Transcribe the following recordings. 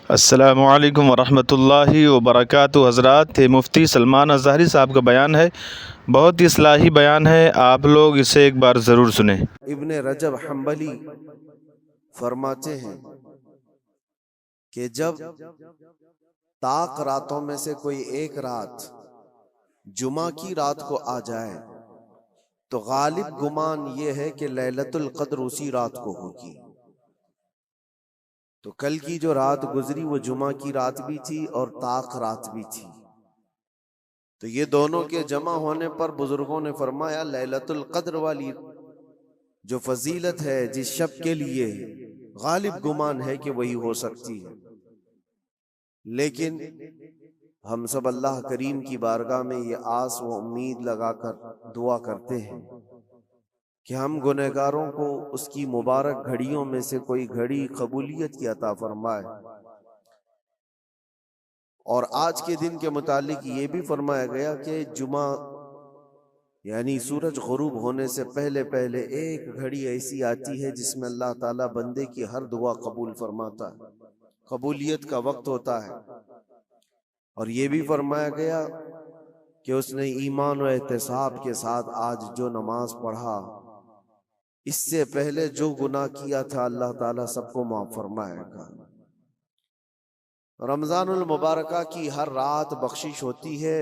السلام علیکم ورحمۃ اللہ وبرکاتہ۔ حضرات، مفتی سلمان اظہری صاحب کا بیان ہے، بہت ہی اصلاحی بیان ہے، آپ لوگ اسے ایک بار ضرور سنیں۔ ابن رجب حنبلی فرماتے ہیں کہ جب طاق راتوں میں سے کوئی ایک رات جمعہ کی رات کو آ جائے تو غالب گمان یہ ہے کہ لیلۃ القدر اسی رات کو ہوگی۔ تو کل کی جو رات گزری وہ جمعہ کی رات بھی تھی اور طاق رات بھی تھی، تو یہ دونوں کے جمع ہونے پر بزرگوں نے فرمایا لیلۃ القدر والی جو فضیلت ہے جس شب کے لیے غالب گمان ہے کہ وہی ہو سکتی ہے، لیکن ہم سب اللہ کریم کی بارگاہ میں یہ آس و امید لگا کر دعا کرتے ہیں کہ ہم گنہگاروں کو اس کی مبارک گھڑیوں میں سے کوئی گھڑی قبولیت کی عطا فرمائے۔ اور آج کے دن کے متعلق یہ بھی فرمایا گیا کہ جمعہ یعنی سورج غروب ہونے سے پہلے پہلے ایک گھڑی ایسی آتی ہے جس میں اللہ تعالیٰ بندے کی ہر دعا قبول فرماتا ہے، قبولیت کا وقت ہوتا ہے۔ اور یہ بھی فرمایا گیا کہ اس نے ایمان و احتساب کے ساتھ آج جو نماز پڑھا، اس سے پہلے جو گناہ کیا تھا اللہ تعالیٰ سب کو معاف فرمائے گا۔ رمضان المبارکہ کی ہر رات بخشش ہوتی ہے،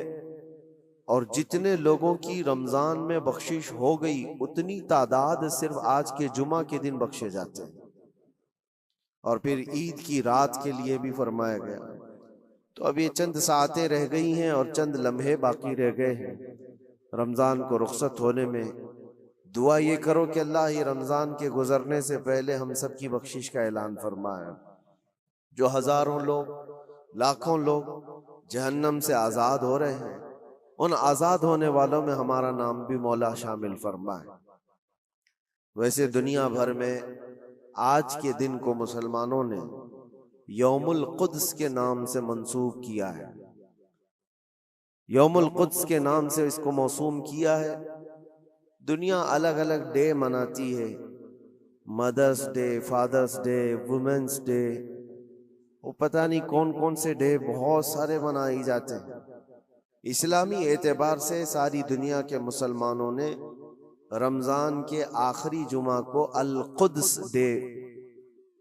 اور جتنے لوگوں کی رمضان میں بخشش ہو گئی اتنی تعداد صرف آج کے جمعہ کے دن بخشے جاتے ہیں۔ اور پھر عید کی رات کے لیے بھی فرمایا گیا۔ تو اب یہ چند ساعتیں رہ گئی ہیں اور چند لمحے باقی رہ گئے ہیں رمضان کو رخصت ہونے میں۔ دعا یہ کرو کہ اللہ یہ رمضان کے گزرنے سے پہلے ہم سب کی بخشش کا اعلان فرمائے، جو ہزاروں لوگ، لاکھوں لوگ جہنم سے آزاد ہو رہے ہیں، ان آزاد ہونے والوں میں ہمارا نام بھی مولا شامل فرمائے۔ ویسے دنیا بھر میں آج کے دن کو مسلمانوں نے یوم القدس کے نام سے منسوب کیا ہے، یوم القدس کے نام سے اس کو موسوم کیا ہے۔ دنیا الگ الگ ڈے مناتی ہے، mother's day, father's day, women's day, وہ پتہ نہیں کون کون سے ڈے بہت سارے منائی جاتے ہیں۔ اسلامی اعتبار سے ساری دنیا کے مسلمانوں نے رمضان کے آخری جمعہ کو القدس ڈے،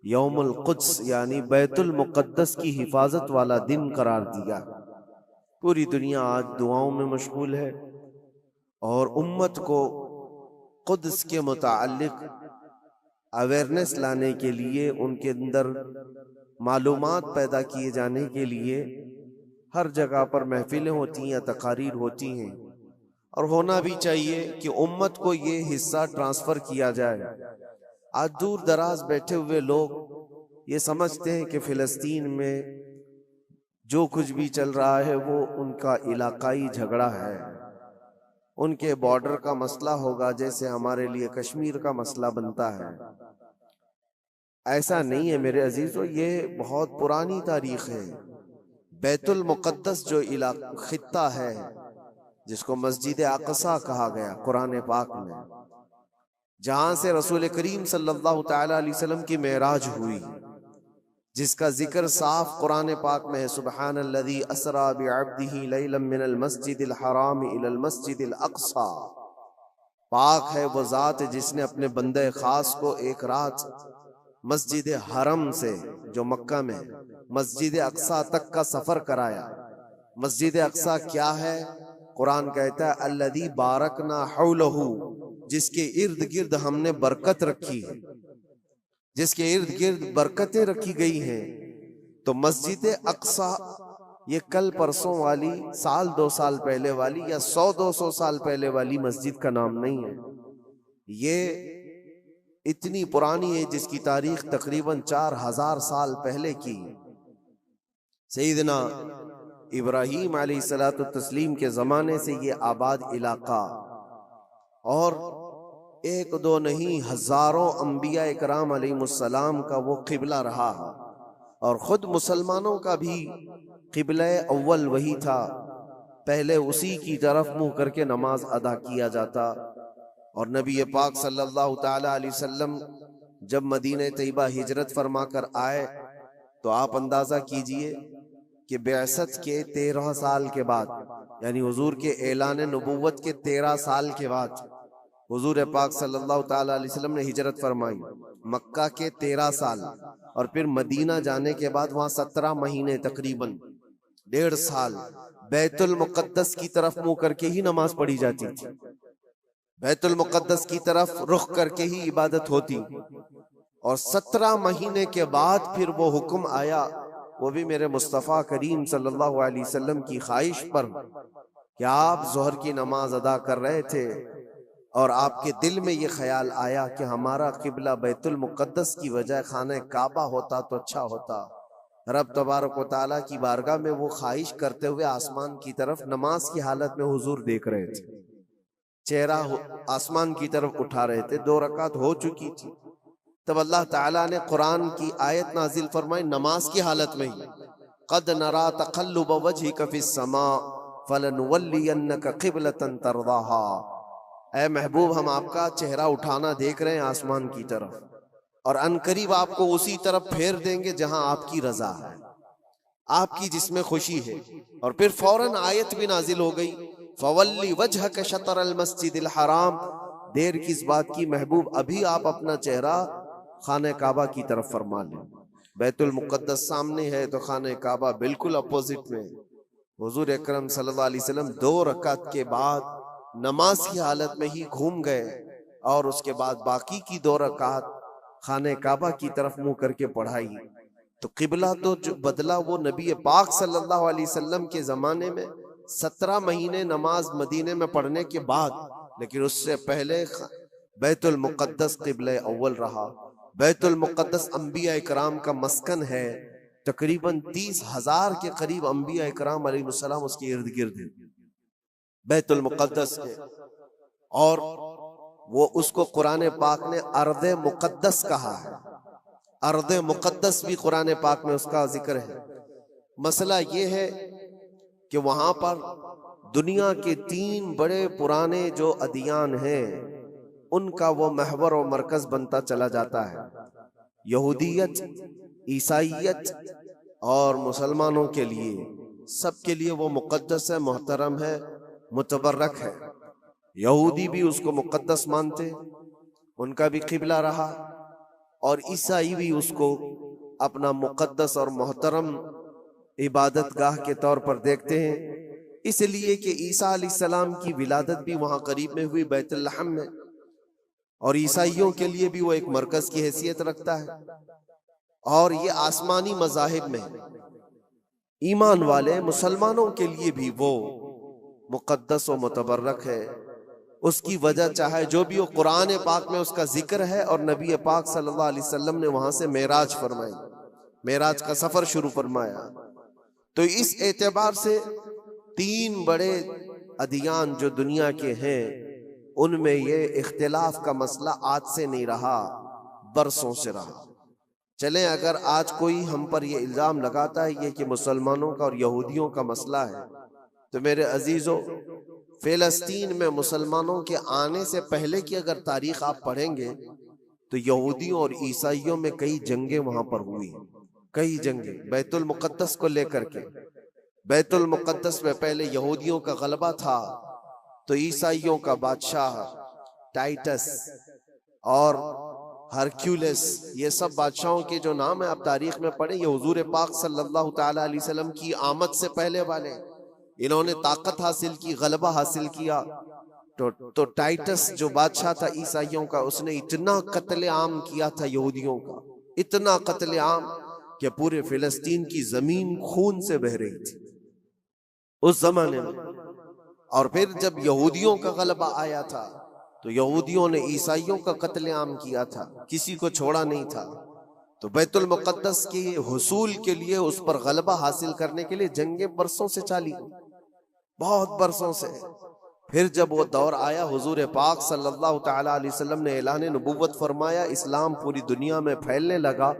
یوم القدس یعنی بیت المقدس کی حفاظت والا دن قرار دیا۔ پوری دنیا آج دعاؤں میں مشغول ہے اور امت کو قدس کے متعلق اویئرنیس لانے کے لیے، ان کے اندر معلومات پیدا کیے جانے کے لیے ہر جگہ پر محفلیں ہوتی ہیں، تقاریر ہوتی ہیں، اور ہونا بھی چاہیے کہ امت کو یہ حصہ ٹرانسفر کیا جائے۔ آج دور دراز بیٹھے ہوئے لوگ یہ سمجھتے ہیں کہ فلسطین میں جو کچھ بھی چل رہا ہے وہ ان کا علاقائی جھگڑا ہے، ان کے بارڈر کا مسئلہ ہوگا جیسے ہمارے لیے کشمیر کا مسئلہ بنتا ہے۔ ایسا نہیں ہے میرے عزیزو، یہ بہت پرانی تاریخ ہے۔ بیت المقدس جو خطہ ہے جس کو مسجد اقصی کہا گیا قرآن پاک میں، جہاں سے رسول کریم صلی اللہ تعالی علیہ وسلم کی معراج ہوئی، جس کا ذکر صاف قرآن پاک میں ہے، سبحان الذی اسری بعبدہ لیلا من المسجد الحرام الی المسجد الاقصی۔ پاک ہے وہ ذات جس نے اپنے بندے خاص کو ایک رات مسجد حرم سے جو مکہ میں مسجد اقصی تک کا سفر کرایا۔ مسجد اقصی کیا ہے؟ قرآن کہتا ہے الذی بارکنا حولہ، جس کے ارد گرد ہم نے برکت رکھی ہے، جس کے ارد گرد برکتیں رکھی گئی ہیں۔ تو مسجد اقصی یہ کل پرسوں والی، سال دو سال پہلے والی یا 100-200 سال پہلے والی مسجد کا نام نہیں ہے، یہ اتنی پرانی ہے جس کی تاریخ تقریباً 4000 سال پہلے کی۔ سیدنا ابراہیم علیہ السلام کے زمانے سے یہ آباد علاقہ، اور ایک دو نہیں ہزاروں انبیاء اکرام علیہ السلام کا وہ قبلہ رہا، اور خود مسلمانوں کا بھی قبلہ اول وہی تھا، پہلے اسی کی طرف منہ کر کے نماز ادا کیا جاتا۔ اور نبی پاک صلی اللہ تعالی علیہ وسلم جب مدینہ طیبہ ہجرت فرما کر آئے تو آپ اندازہ کیجئے کہ بعثت کے 13 سال کے بعد، یعنی حضور کے اعلان نبوت کے 13 سال کے بعد حضور پاک صلی اللہ تعالیٰ علیہ وسلم نے ہجرت فرمائی، مکہ کے 13 سال، اور پھر مدینہ جانے کے بعد وہاں 17 مہینے تقریباً 1.5 سال بیت المقدس کی طرف منہ کر کے ہی نماز پڑھی جاتی تھی، بیت المقدس کی طرف رخ کر کے ہی عبادت ہوتی، اور 17 مہینے کے بعد پھر وہ حکم آیا، وہ بھی میرے مصطفیٰ کریم صلی اللہ علیہ وسلم کی خواہش پر، کہ آپ ظہر کی نماز ادا کر رہے تھے اور آپ کے دل میں یہ خیال آیا کہ ہمارا قبلہ بیت المقدس کی بجائے خانہ کعبہ ہوتا تو اچھا ہوتا۔ رب تبارک و تعالیٰ کی بارگاہ میں وہ خواہش کرتے ہوئے آسمان کی طرف نماز کی حالت میں حضور دیکھ رہے تھے، چہرہ آسمان کی طرف اٹھا رہے تھے، 2 رکعت ہو چکی تھی، تب اللہ تعالیٰ نے قرآن کی آیت نازل فرمائی نماز کی حالت میں ہی، قد نرا تقلب وجهک فی السماء فلنولینک قبلۃ ترضاها، اے محبوب ہم آپ کا چہرہ اٹھانا دیکھ رہے ہیں آسمان کی طرف، اور عنقریب آپ کو اسی طرف پھیر دیں گے جہاں آپ کی رضا ہے، آپ کی جس میں خوشی ہے۔ اور پھر فوراً آیت بھی نازل ہو گئی، فولی وجہک شطر المسجد الحرام، دیر کس بات کی محبوب، ابھی آپ اپنا چہرہ خانہ کعبہ کی طرف فرما لیں، بیت المقدس سامنے ہے تو خانہ کعبہ بالکل اپوزٹ میں۔ حضور اکرم صلی اللہ علیہ وسلم 2 رکعت کے بعد نماز کی حالت میں ہی گھوم گئے، اور اس کے بعد باقی کی 2 رکعت خانہ کعبہ کی طرف منہ کر کے پڑھائی۔ تو قبلہ تو جو بدلا وہ نبی پاک صلی اللہ علیہ وسلم کے زمانے میں 17 مہینے نماز مدینے میں پڑھنے کے بعد، لیکن اس سے پہلے بیت المقدس قبلہ اول رہا۔ بیت المقدس انبیاء اکرام کا مسکن ہے، تقریباً 30,000 کے قریب انبیاء اکرام علیہ السلام اس کے ارد گرد ہیں بیت المقدس کے، اور وہ اس کو قرآن پاک نے ارض مقدس کہا ہے، ارض مقدس بھی قرآن پاک میں اس کا ذکر ہے۔ مسئلہ یہ ہے کہ وہاں پر دنیا کے 3 بڑے پرانے جو ادیان ہیں ان کا وہ محور و مرکز بنتا چلا جاتا ہے، یہودیت، عیسائیت اور مسلمانوں کے لیے، سب کے لیے وہ مقدس ہے، محترم ہے، متبرک ہے۔ یہودی بھی اس کو مقدس مانتے، ان کا بھی قبلہ رہا، اور عیسائی بھی اس کو اپنا مقدس اور محترم عبادت گاہ کے طور پر دیکھتے ہیں، اس لیے کہ عیسیٰ علیہ السلام کی ولادت بھی وہاں قریب میں ہوئی بیت لحم میں، اور عیسائیوں کے لیے بھی وہ ایک مرکز کی حیثیت رکھتا ہے۔ اور یہ آسمانی مذاہب میں ایمان والے مسلمانوں کے لیے بھی وہ مقدس و متبرک ہے، اس کی وجہ چاہے جو بھی ہو، قرآن پاک میں اس کا ذکر ہے، اور نبی پاک صلی اللہ علیہ وسلم نے وہاں سے معراج فرمائی، معراج کا سفر شروع فرمایا۔ تو اس اعتبار سے 3 بڑے ادیان جو دنیا کے ہیں ان میں یہ اختلاف کا مسئلہ آج سے نہیں رہا، برسوں سے رہا۔ چلیں اگر آج کوئی ہم پر یہ الزام لگاتا ہے یہ کہ مسلمانوں کا اور یہودیوں کا مسئلہ ہے، تو میرے عزیزوں، فلسطین میں مسلمانوں کے آنے سے پہلے کی اگر تاریخ آپ پڑھیں گے تو یہودیوں اور عیسائیوں میں کئی جنگیں وہاں پر ہوئی، کئی جنگیں بیت المقدس کو لے کر کے۔ بیت المقدس میں پہلے یہودیوں کا غلبہ تھا، تو عیسائیوں کا بادشاہ ٹائٹس اور ہرکیولس، یہ سب بادشاہوں کے جو نام ہیں آپ تاریخ میں پڑھیں، یہ حضور پاک صلی اللہ تعالیٰ علیہ وسلم کی آمد سے پہلے والے، انہوں نے طاقت حاصل کی، غلبہ حاصل کیا۔ تو ٹائٹس جو بادشاہ تھا عیسائیوں کا، اس نے اتنا قتل عام کیا تھا یہودیوں کا، اتنا قتل عام کہ پورے فلسطین کی زمین خون سے بہہ رہی تھی اس زمانے میں۔ اور پھر جب یہودیوں کا غلبہ آیا تھا تو یہودیوں نے عیسائیوں کا قتل عام کیا تھا، کسی کو چھوڑا نہیں تھا۔ تو بیت المقدس کے حصول کے لیے، اس پر غلبہ حاصل کرنے کے لیے جنگیں برسوں سے چالی، بہت برسوں سے۔ پھر جب وہ دور آیا، حضور پاک صلی اللہ تعالیٰ علیہ وسلم نے اعلان نبوت فرمایا، اسلام پوری دنیا میں پھیلنے لگا،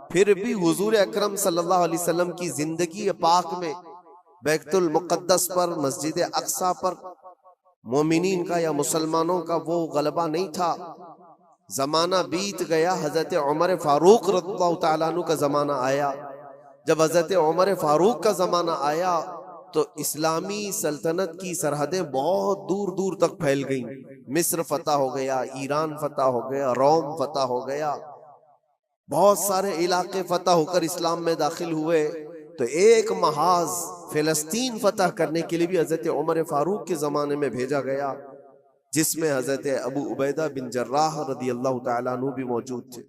پھر بھی حضور اکرم صلی اللہ علیہ وسلم کی زندگی پاک میں بیت المقدس پر، مسجد اقصیٰ پر مومنین کا یا مسلمانوں کا وہ غلبہ نہیں تھا۔ زمانہ بیت گیا، حضرت عمر فاروق رضی اللہ تعالیٰ عنہ کا زمانہ آیا، جب حضرت عمر فاروق کا زمانہ آیا تو اسلامی سلطنت کی سرحدیں بہت دور دور تک پھیل گئیں. مصر فتح ہو گیا، ایران فتح ہو گیا، روم فتح ہو گیا، بہت سارے علاقے فتح ہو کر اسلام میں داخل ہوئے. تو ایک محاذ فلسطین فتح کرنے کے لیے بھی حضرت عمر فاروق کے زمانے میں بھیجا گیا، جس میں حضرت ابو عبیدہ بن جراح رضی اللہ تعالیٰ عنہ بھی موجود تھے.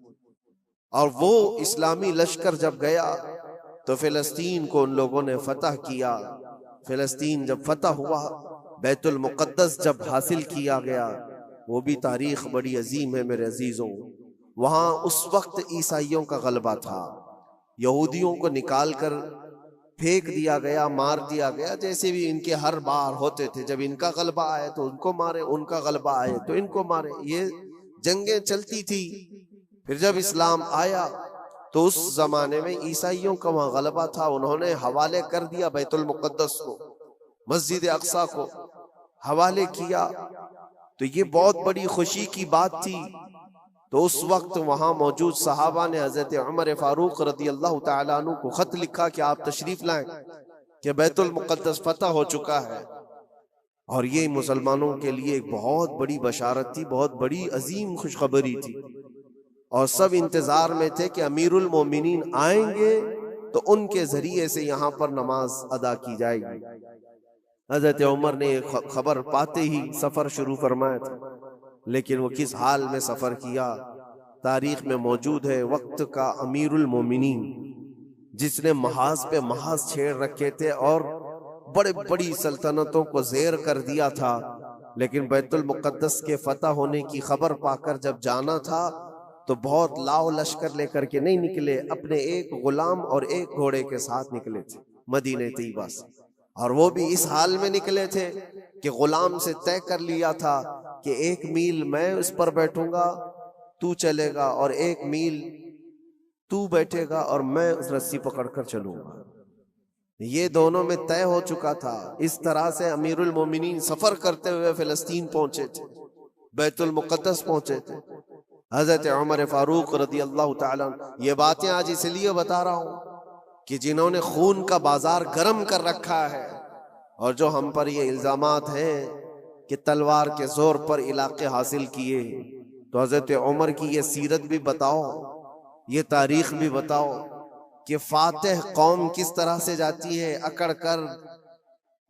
اور وہ اسلامی لشکر جب گیا تو فلسطین کو ان لوگوں نے فتح کیا. فلسطین جب فتح ہوا، بیت المقدس جب حاصل کیا گیا، وہ بھی تاریخ بڑی عظیم ہے میرے عزیزوں. وہاں اس وقت عیسائیوں کا غلبہ تھا، یہودیوں کو نکال کر پھینک دیا گیا، مار دیا گیا، جیسے بھی ان کے ہر بار ہوتے تھے. جب ان کا غلبہ آئے تو ان کو مارے، ان کا غلبہ آئے تو ان کو مارے، یہ جنگیں چلتی تھی. پھر جب اسلام آیا تو اس زمانے میں عیسائیوں کا وہاں غلبہ تھا، انہوں نے حوالے کر دیا بیت المقدس کو، مسجد اقصی کو حوالے کیا. تو یہ بہت بڑی خوشی کی بات تھی. تو اس وقت وہاں موجود صحابہ نے حضرت عمر فاروق رضی اللہ تعالیٰ عنہ کو خط لکھا کہ آپ تشریف لائیں کہ بیت المقدس فتح ہو چکا ہے. اور یہ مسلمانوں کے لیے ایک بہت بڑی بشارت تھی، بہت بڑی عظیم خوشخبری تھی. اور سب انتظار میں تھے کہ امیر المومنین آئیں گے تو ان کے ذریعے سے یہاں پر نماز ادا کی جائے گی. حضرت عمر نے خبر پاتے ہی سفر شروع فرمایا تھا، لیکن وہ کس حال میں سفر کیا تاریخ میں موجود ہے. وقت کا امیر المومنین جس نے محاذ پہ محاذ چھیڑ رکھے تھے اور بڑے بڑی سلطنتوں کو زیر کر دیا تھا، لیکن بیت المقدس کے فتح ہونے کی خبر پا کر جب جانا تھا تو بہت لاؤ لشکر لے کر کے نہیں نکلے، اپنے ایک غلام اور ایک گھوڑے کے ساتھ نکلے تھے مدینہ طیبہ سے. اور وہ بھی اس حال میں نکلے تھے کہ غلام سے طے کر لیا تھا کہ 1 میل میں اس پر بیٹھوں گا، تو چلے گا، اور 1 میل تو بیٹھے گا اور میں اس رسی پکڑ کر چلوں گا. یہ دونوں میں طے ہو چکا تھا. اس طرح سے امیر المومنین سفر کرتے ہوئے فلسطین پہنچے تھے، بیت المقدس پہنچے تھے. حضرت عمر فاروق رضی اللہ تعالیٰ عنہ، یہ باتیں آج اس لیے بتا رہا ہوں کہ جنہوں نے خون کا بازار گرم کر رکھا ہے اور جو ہم پر یہ الزامات ہیں کہ تلوار کے زور پر علاقے حاصل کیے، تو حضرت عمر کی یہ سیرت بھی بتاؤ، یہ تاریخ بھی بتاؤ کہ فاتح قوم کس طرح سے جاتی ہے، اکڑ کر،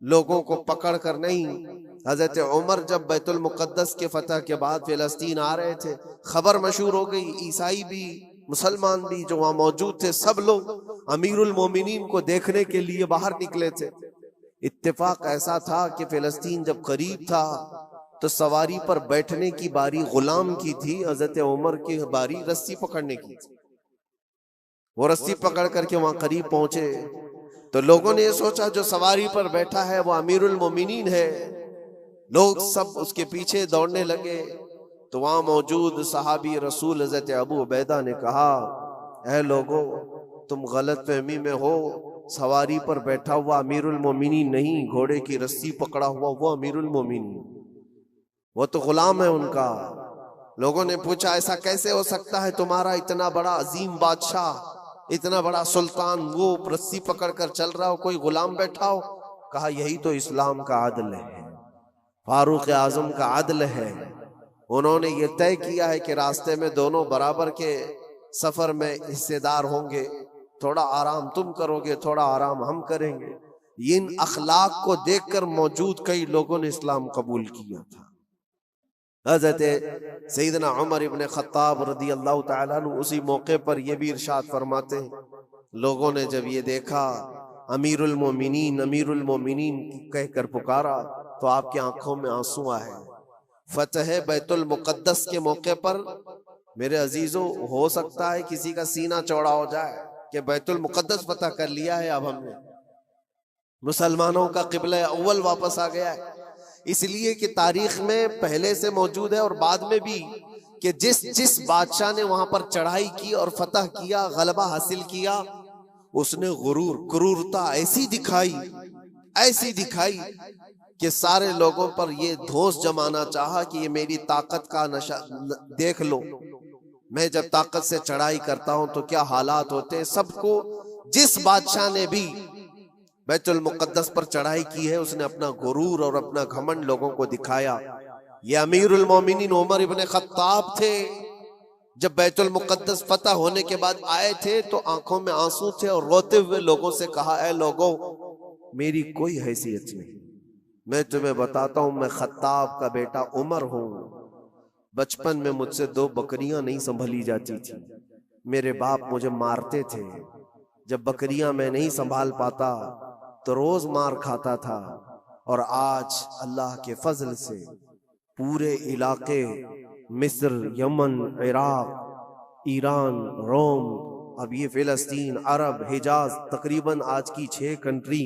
لوگوں کو پکڑ کر نہیں. حضرت عمر جب بیت المقدس کے فتح کے بعد فلسطین آ رہے تھے، خبر مشہور ہو گئی، عیسائی بھی مسلمان بھی جو وہاں موجود تھے سب لوگ امیر المومنین کو دیکھنے کے لیے باہر نکلے تھے. اتفاق ایسا تھا کہ فلسطین جب قریب تھا تو سواری پر بیٹھنے کی باری غلام کی تھی، حضرت عمر کی باری رسی پکڑنے کی تھی. وہ رسی پکڑ کر کے وہاں قریب پہنچے تو لوگوں نے یہ سوچا جو سواری پر بیٹھا ہے وہ امیر المومنین ہے. لوگ سب اس کے پیچھے دوڑنے لگے. تو وہاں موجود صحابی رسول حضرت ابو عبیدہ نے کہا، اے لوگو، تم غلط فہمی میں ہو، سواری پر بیٹھا ہوا امیر المومنین نہیں، گھوڑے کی رسی پکڑا ہوا وہ امیر المومنین، وہ تو غلام ہے ان کا. لوگوں نے پوچھا ایسا کیسے ہو سکتا ہے، تمہارا اتنا بڑا عظیم بادشاہ، اتنا بڑا سلطان، وہ رسی پکڑ کر چل رہا ہو، کوئی غلام بیٹھا ہو؟ کہا یہی تو اسلام کا عدل ہے، فاروق اعظم کا عدل ہے. انہوں نے یہ طے کیا ہے کہ راستے میں دونوں برابر کے سفر میں حصے دار ہوں گے، تھوڑا آرام تم کرو گے، تھوڑا آرام ہم کریں گے. ان اخلاق کو دیکھ کر موجود کئی لوگوں نے اسلام قبول کیا تھا. حضرت سیدنا عمر ابن خطاب رضی اللہ تعالیٰ عنہ اسی موقع پر یہ بھی ارشاد فرماتے ہیں، لوگوں نے جب یہ دیکھا امیر المومنین امیر المومنین کہہ کر پکارا تو آپ کی آنکھوں میں آنسو آئے. فتح بیت المقدس کے موقع پر میرے عزیزوں ہو سکتا ہے کسی کا سینہ چوڑا ہو جائے کہ بیت المقدس فتح کر لیا ہے، اب ہم نے مسلمانوں کا قبلہ اول واپس آ گیا ہے. اس لیے کہ تاریخ میں پہلے سے موجود ہے اور بعد میں بھی کہ جس بادشاہ نے وہاں پر چڑھائی کی اور فتح کیا، غلبہ حاصل کیا، اس نے کرورتا ایسی دکھائی کہ سارے لوگوں پر یہ دھوس جمانا چاہا کہ یہ میری طاقت کا نشہ دیکھ لو، میں جب طاقت سے چڑھائی کرتا ہوں تو کیا حالات ہوتے ہیں. سب کو جس بادشاہ نے بھی بیت المقدس پر چڑھائی کی ہے اس نے اپنا غرور اور اپنا گھمنڈ لوگوں کو دکھایا۔ یہ امیر المومنین عمر ابن خطاب تھے، جب بیت المقدس فتح ہونے کے بعد آئے تھے تو آنکھوں میں آنسو تھے اور روتے ہوئے لوگوں سے کہا، اے لوگوں میری کوئی حیثیت نہیں، میں تمہیں بتاتا ہوں میں خطاب کا بیٹا عمر ہوں۔ بچپن میں مجھ سے 2 بکریاں نہیں سنبھلی جاتی تھی، میرے باپ مجھے مارتے تھے، جب بکریاں میں نہیں سنبھال پاتا تو روز مار کھاتا تھا، اور آج اللہ کے فضل سے پورے علاقے مصر، یمن، عراق، ایران، روم، اب یہ فلسطین، عرب، حجاز، تقریباً آج کی 6 کنٹری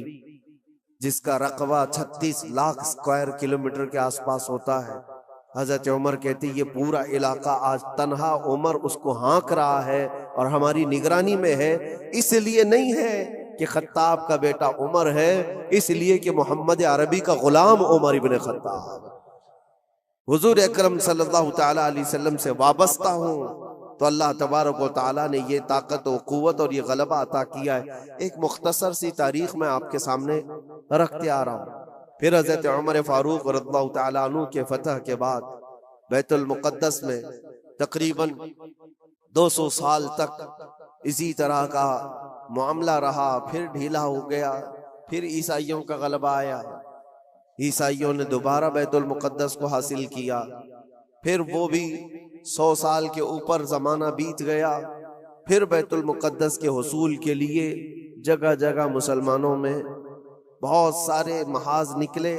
جس کا رقبہ 36 لاکھ اسکوائر کلومیٹر کے آس پاس ہوتا ہے۔ حضرت عمر کہتے یہ پورا علاقہ آج تنہا عمر اس کو ہانک رہا ہے اور ہماری نگرانی میں ہے، اس لیے نہیں ہے کہ خطاب کا بیٹا عمر ہے، اس لیے کہ محمد عربی کا غلام عمر ابن خطاب حضور اکرم صلی اللہ تعالی علیہ وسلم سے وابستہ ہوں، تو اللہ تبارک و تعالیٰ نے یہ طاقت و قوت اور یہ غلبہ عطا کیا ہے۔ ایک مختصر سی تاریخ میں آپ کے سامنے رکھتے آ رہا ہوں۔ پھر حضرت عمر فاروق رضی اللہ تعالیٰ عنہ کے فتح کے بعد بیت المقدس میں تقریباً 200 سال تک اسی طرح کا معاملہ رہا، پھر ڈھیلا ہو گیا، پھر عیسائیوں کا غلبہ آیا، عیسائیوں نے دوبارہ بیت المقدس کو حاصل کیا، پھر وہ بھی 100 سال کے اوپر زمانہ بیت گیا، پھر بیت المقدس کے حصول کے لیے جگہ جگہ مسلمانوں میں بہت سارے محاذ نکلے،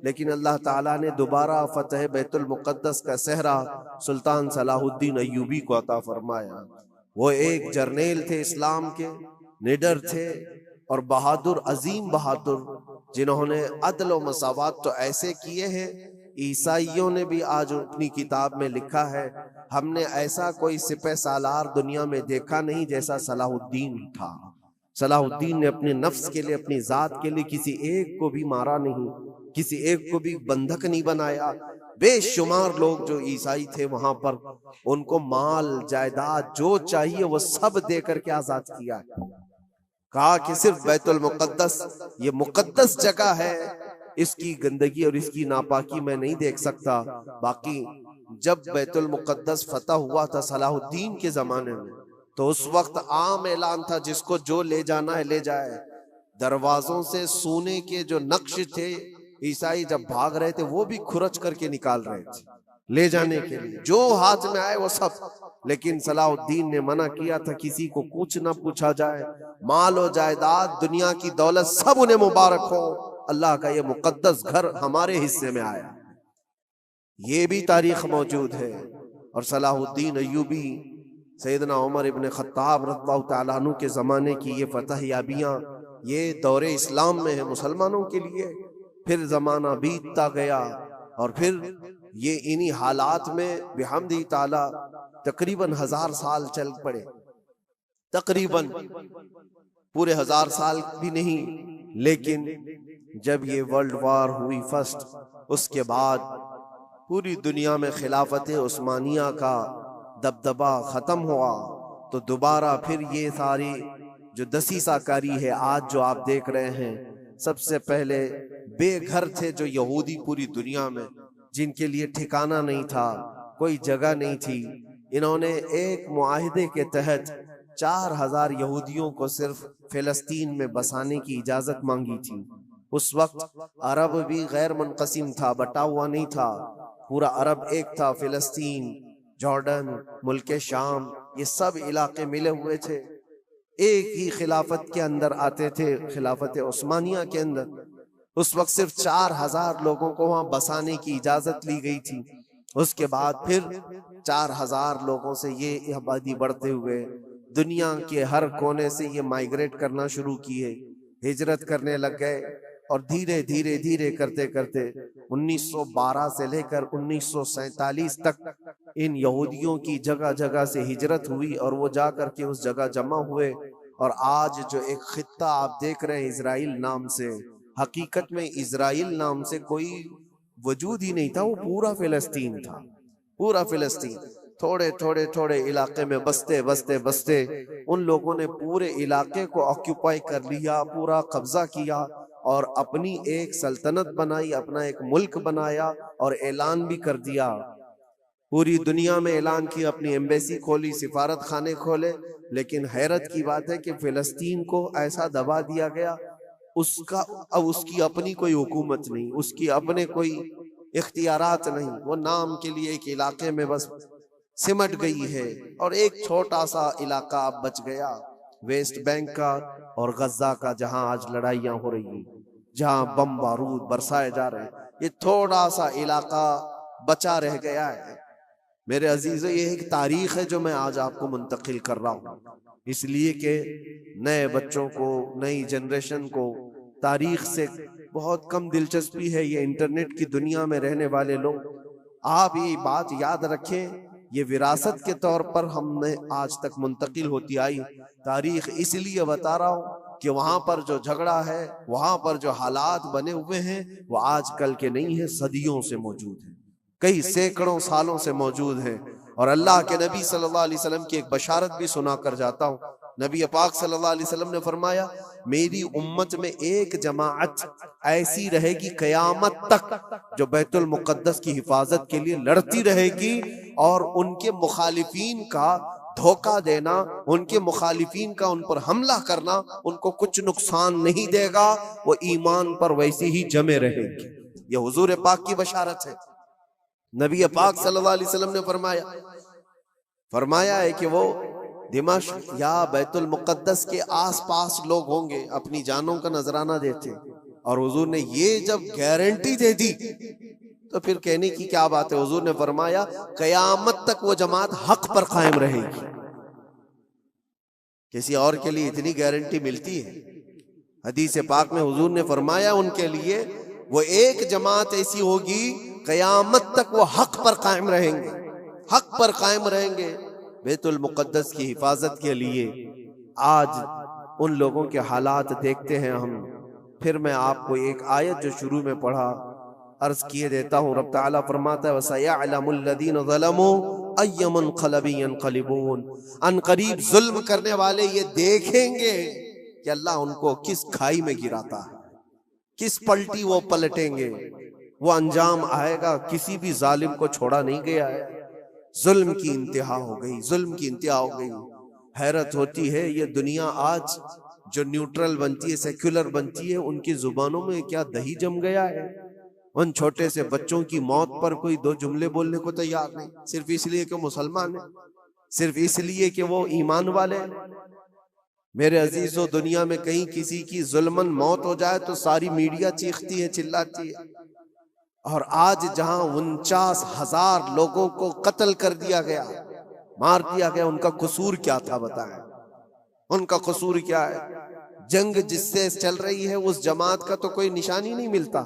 لیکن اللہ تعالیٰ نے دوبارہ فتح بیت المقدس کا صحرا سلطان صلاح الدین ایوبی کو عطا فرمایا۔ وہ ایک جرنیل تھے اسلام کے، نڈر تھے اور بہادر، عظیم بہادر، جنہوں نے عدل و مساوات تو ایسے کیے ہیں، عیسائیوں نے بھی آج اپنی کتاب میں لکھا ہے ہم نے ایسا کوئی سپہ سالار دنیا میں دیکھا نہیں جیسا صلاح الدین تھا۔ صلاح الدین نے اپنے نفس کے لیے، اپنی ذات کے لیے کسی ایک کو بھی مارا نہیں، کسی ایک کو بھی بندھک نہیں بنایا۔ بے شمار لوگ جو عیسائی تھے وہاں پر، ان کو مال جائیداد جو چاہیے وہ سب دے کر کے آزاد کیا ہے۔ کہا کہ صرف بیت المقدس یہ مقدس جگہ ہے، اس کی گندگی اور اس کی ناپاکی میں نہیں دیکھ سکتا۔ باقی جب بیت المقدس فتح ہوا تھا صلاح الدین کے زمانے میں، تو اس وقت عام اعلان تھا جس کو جو لے جانا ہے لے جائے۔ دروازوں سے سونے کے جو نقش تھے، عیسائی جب بھاگ رہے تھے وہ بھی کھرچ کر کے نکال رہے تھے لے جانے کے لیے، جو ہاتھ میں آئے وہ سب۔ لیکن صلاح الدین نے منع کیا تھا کسی کو کچھ نہ پوچھا جائے، مال و جائیداد، دنیا کی دولت سب انہیں مبارک ہو، اللہ کا یہ مقدس گھر ہمارے حصے میں آیا۔ یہ بھی تاریخ موجود ہے۔ اور صلاح الدین ایوبی، سیدنا عمر ابن خطاب رضی اللہ تعالیٰ عنہ کے زمانے کی یہ فتح یابیاں، یہ دور اسلام میں ہے مسلمانوں کے لیے۔ پھر زمانہ بیتتا گیا اور پھر یہ انہی حالات میں بحمدہ تعالیٰ تقریباً 1000 سال چل پڑے، تقریباً پورے 1000 سال بھی نہیں، لیکن جب یہ ورلڈ وار ہوئی فرسٹ، اس کے بعد پوری دنیا میں خلافت عثمانیہ کا دبدبہ ختم ہوا، تو دوبارہ پھر یہ ساری جو دسیسہ کاری ہے آج جو آپ دیکھ رہے ہیں، سب سے پہلے بے گھر تھے جو یہودی پوری دنیا میں، جن کے لیے ٹھکانہ نہیں تھا، کوئی جگہ نہیں تھی، انہوں نے ایک معاہدے کے تحت 4000 یہودیوں کو صرف فلسطین میں بسانے کی اجازت مانگی تھی۔ اس وقت عرب بھی غیر منقسم تھا، بٹا ہوا نہیں تھا، پورا عرب ایک تھا، فلسطین، جارڈن، ملک شام، یہ سب علاقے ملے ہوئے تھے، ایک ہی خلافت کے اندر آتے تھے، خلافت عثمانیہ کے اندر۔ اس وقت صرف 4000 لوگوں کو وہاں بسانے کی اجازت لی گئی تھی۔ اس کے بعد پھر 4000 لوگوں سے یہ آبادی بڑھتے ہوئے دنیا کے ہر کونے سے یہ مائیگریٹ کرنا شروع کیے، ہجرت کرنے لگ گئے، اور دھیرے دھیرے دھیرے کرتے کرتے 1912 سے لے کر 1947 تک ان یہودیوں کی جگہ جگہ سے ہجرت ہوئی، اور وہ جا کر کے اس جگہ جمع ہوئے، اور آج جو ایک خطہ آپ دیکھ رہے ہیں اسرائیل نام سے، حقیقت میں اسرائیل نام سے کوئی وجود ہی نہیں تھا، وہ پورا فلسطین تھا، پورا فلسطین۔ تھوڑے تھوڑے تھوڑے علاقے میں بستے بستے بستے ان لوگوں نے پورے علاقے کو آکیوپائی کر لیا، پورا قبضہ کیا اور اپنی ایک سلطنت بنائی، اپنا ایک ملک بنایا اور اعلان بھی کر دیا، پوری دنیا میں اعلان کیا، اپنی ایمبیسی کھولی، سفارت خانے کھولے۔ لیکن حیرت کی بات ہے کہ فلسطین کو ایسا دبا دیا گیا، اب اس کی اپنی کوئی حکومت نہیں، اس کی اپنے کوئی اختیارات نہیں، وہ نام کے لیے ایک علاقے میں بس سمٹ گئی ہے، اور ایک چھوٹا سا علاقہ اب بچ گیا ویسٹ بینک کا اور غزہ کا، جہاں آج لڑائیاں ہو رہی ہیں، جہاں بم بارود برسائے جا رہے ہیں، یہ تھوڑا سا علاقہ بچا رہ گیا ہے۔ میرے عزیزو، یہ ایک تاریخ ہے جو میں آج آپ کو منتقل کر رہا ہوں، اس لیے کہ نئے بچوں کو، نئی جنریشن کو تاریخ سے بہت کم دلچسپی ہے۔ یہ انٹرنیٹ کی دنیا میں رہنے والے لوگ، آپ یہ بات یاد رکھیں، یہ وراثت کے طور پر ہم نے آج تک منتقل ہوتی آئی۔ تاریخ اس لیے بتا رہا ہوں کہ وہاں پر جو جھگڑا ہے، وہاں پر جو حالات بنے ہوئے ہیں، وہ آج کل کے نہیں ہیں، صدیوں سے موجود ہیں، کئی سینکڑوں سالوں سے موجود ہیں۔ اور اللہ کے نبی صلی اللہ علیہ وسلم کی ایک بشارت بھی سنا کر جاتا ہوں۔ نبی پاک صلی اللہ علیہ وسلم نے فرمایا، میری امت میں ایک جماعت ایسی رہے گی قیامت تک جو بیت المقدس کی حفاظت کے لیے لڑتی رہے گی، اور ان کے مخالفین کا دھوکہ دینا، ان کے مخالفین کا ان پر حملہ کرنا ان کو کچھ نقصان نہیں دے گا، وہ ایمان پر ویسے ہی جمے رہیں گے۔ یہ حضور پاک کی بشارت ہے۔ نبی پاک صلی اللہ علیہ وسلم نے فرمایا ہے کہ وہ دمشق یا بیت المقدس کے آس پاس لوگ ہوں گے، اپنی جانوں کا نذرانہ دیتے، اور حضور نے یہ جب گارنٹی دے دی تو پھر کہنے کی کیا بات ہے۔ حضور نے فرمایا قیامت تک وہ جماعت حق پر قائم رہے گی۔ کسی اور کے لیے اتنی گارنٹی ملتی ہے؟ حدیث پاک میں حضور نے فرمایا ان کے لیے وہ ایک جماعت ایسی ہوگی قیامت تک وہ حق پر قائم رہیں گے، حق پر قائم رہیں گے بیت المقدس کی حفاظت کے لیے۔ آج ان لوگوں کے حالات دیکھتے ہیں ہم۔ پھر میں آپ کو ایک آیت جو شروع میں پڑھا عرض کیے دیتا ہوں۔ رب تعالیٰ فرماتا ہے وَسَيَعْلَمُ الَّذِينَ ظَلَمُوا أَيَّ مُنْقَلَبٍ يَنْقَلِبُونَ، ان قریب ظلم کرنے والے یہ دیکھیں گے کہ اللہ ان کو کس کھائی میں گراتا ہے، کس پلٹی وہ پلٹیں گے۔ وہ انجام آئے گا، کسی بھی ظالم کو چھوڑا نہیں گیا ہے۔ ظلم کی انتہا ہو گئی، ظلم کی انتہا ہو گئی۔ حیرت ہوتی ہے یہ دنیا آج جو نیوٹرل بنتی ہے، سیکولر بنتی ہے، ان کی زبانوں میں کیا دہی جم گیا ہے۔ ان چھوٹے سے بچوں کی موت پر کوئی دو جملے بولنے کو تیار نہیں، صرف اس لیے کہ مسلمان ہیں، صرف اس لیے کہ وہ ایمان والے ہیں۔ میرے عزیزو، دنیا میں کہیں کسی کی ظلمن موت ہو جائے تو ساری میڈیا چیختی ہے، چلاتی ہے۔ اور آج جہاں 49,000 لوگوں کو قتل کر دیا گیا، مار دیا گیا، ان کا قصور کیا تھا بتائیں؟ ان کا قصور کیا ہے؟ جنگ جس سے چل رہی ہے اس جماعت کا تو کوئی نشانی نہیں ملتا۔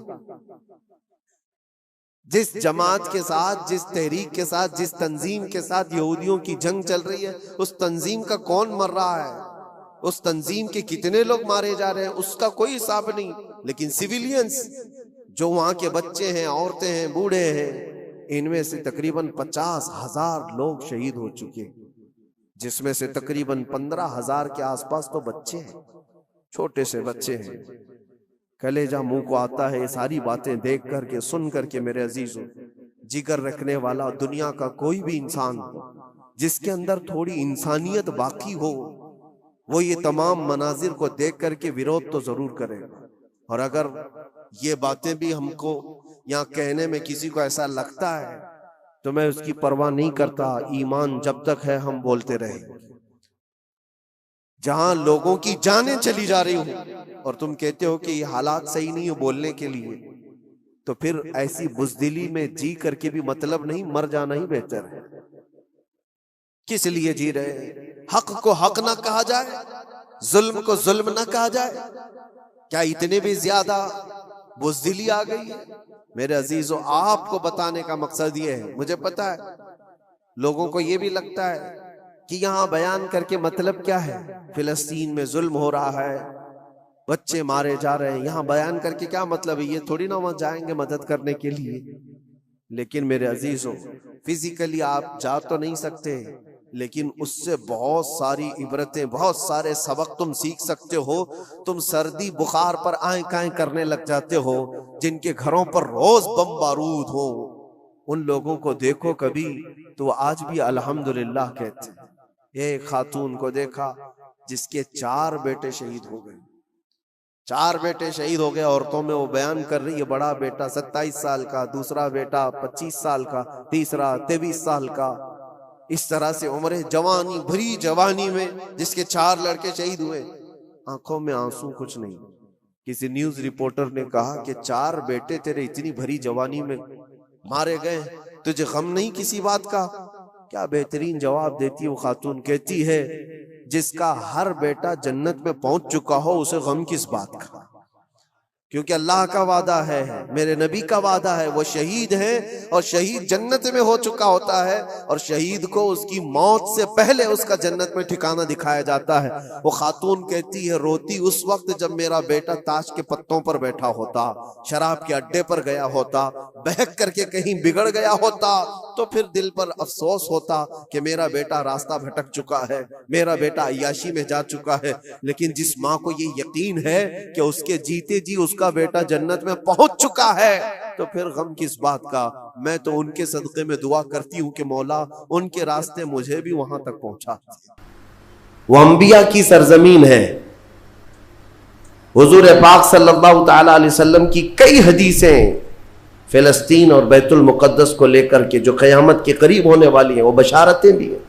جس جماعت کے ساتھ، جس تحریک کے ساتھ، جس تنظیم کے ساتھ یہودیوں کی جنگ چل رہی ہے، اس تنظیم کا کون مر رہا ہے، اس تنظیم کے کتنے لوگ مارے جا رہے ہیں، اس کا کوئی حساب نہیں۔ لیکن سیویلینز جو وہاں کے بچے ہیں، عورتیں ہیں، بوڑھے ہیں، ان میں سے تقریباً 50,000 لوگ شہید ہو چکے، جس میں سے تقریباً 15,000 کے آس پاس تو بچے ہیں، چھوٹے سے بچے ہیں۔ کلیجہ منہ کو آتا ہے یہ ساری باتیں دیکھ کر کے، سن کر کے۔ میرے عزیزو، جگر رکھنے والا دنیا کا کوئی بھی انسان جس کے اندر تھوڑی انسانیت باقی ہو، وہ یہ تمام مناظر کو دیکھ کر کے ویرودھ تو ضرور کرے گا۔ اور اگر یہ باتیں بھی ہم کو یہاں کہنے میں کسی کو ایسا لگتا ہے تو میں اس کی پرواہ نہیں کرتا، ایمان جب تک ہے ہم بولتے رہیں گے۔ جہاں لوگوں کی جانیں چلی جا رہی ہوں اور تم کہتے ہو کہ یہ حالات صحیح نہیں ہو بولنے کے لیے، تو پھر ایسی بزدلی میں جی کر کے بھی مطلب نہیں، مر جانا ہی بہتر ہے۔ کس لیے جی رہے ہیں؟ حق کو حق نہ کہا جائے، ظلم کو ظلم نہ کہا جائے؟ کیا اتنے بھی زیادہ بزدلی آ گئی ہے؟ میرے عزیزو، آپ کو بتانے کا مقصد یہ ہے، مجھے پتا ہے لوگوں کو یہ بھی لگتا ہے کہ یہاں بیان کر کے مطلب کیا ہے، فلسطین میں ظلم ہو رہا ہے، بچے مارے جا رہے ہیں، یہاں بیان کر کے کیا مطلب ہے؟ یہ تھوڑی نہ وہاں جائیں گے مدد کرنے کے لیے۔ لیکن میرے عزیزو، فزیکلی آپ جا تو نہیں سکتے، لیکن اس سے بہت ساری عبرتیں، بہت سارے سبق تم سیکھ سکتے ہو۔ تم سردی بخار پر آئیں کائیں کرنے لگ جاتے ہو، جن کے گھروں پر روز بم بارود ہو، ان لوگوں کو دیکھو کبھی تو آج بھی الحمدللہ کہتے ہیں۔ ایک خاتون کو دیکھا جس کے 4 بیٹے شہید ہو گئے، 4 بیٹے شہید ہو گئے۔ عورتوں میں وہ بیان کر رہی ہے، بڑا بیٹا 27 سال کا، دوسرا بیٹا 25 سال کا، تیسرا 23 سال کا، اس طرح سے عمر جوانی، بھری جوانی میں جس کے 4 لڑکے شہید ہوئے، آنکھوں میں آنسو کچھ نہیں۔ کسی نیوز رپورٹر نے کہا کہ 4 بیٹے تیرے اتنی بھری جوانی میں مارے گئے، تجھے غم نہیں کسی بات کا؟ کیا بہترین جواب دیتی وہ خاتون، کہتی ہے جس کا ہر بیٹا جنت میں پہنچ چکا ہو اسے غم کس بات کا، کیونکہ اللہ کا وعدہ ہے، میرے نبی کا وعدہ ہے، وہ شہید ہے اور شہید جنت میں ہو چکا ہوتا ہے، اور شہید کو اس کی موت سے پہلے اس کا جنت میں ٹھکانہ دکھایا جاتا ہے۔ وہ خاتون کہتی ہے روتی اس وقت جب میرا بیٹا تاش کے پتوں پر بیٹھا ہوتا، شراب کے اڈے پر گیا ہوتا، بہک کر کے کہیں بگڑ گیا ہوتا، تو پھر دل پر افسوس ہوتا کہ میرا بیٹا راستہ بھٹک چکا ہے، میرا بیٹا عیاشی میں جا چکا ہے۔ لیکن جس ماں کو یہ یقین ہے کہ اس کے جیتے جی اس کا بیٹا جنت میں پہنچ چکا ہے، تو پھر غم کس بات کا۔ میں تو ان کے صدقے میں دعا کرتی ہوں کہ مولا ان کے راستے مجھے بھی وہاں تک پہنچا۔ وہ انبیاء کی سرزمین ہے۔ حضور پاک صلی اللہ تعالی علیہ وسلم کی کئی حدیثیں فلسطین اور بیت المقدس کو لے کر کے جو قیامت کے قریب ہونے والی ہیں، وہ بشارتیں بھی ہیں۔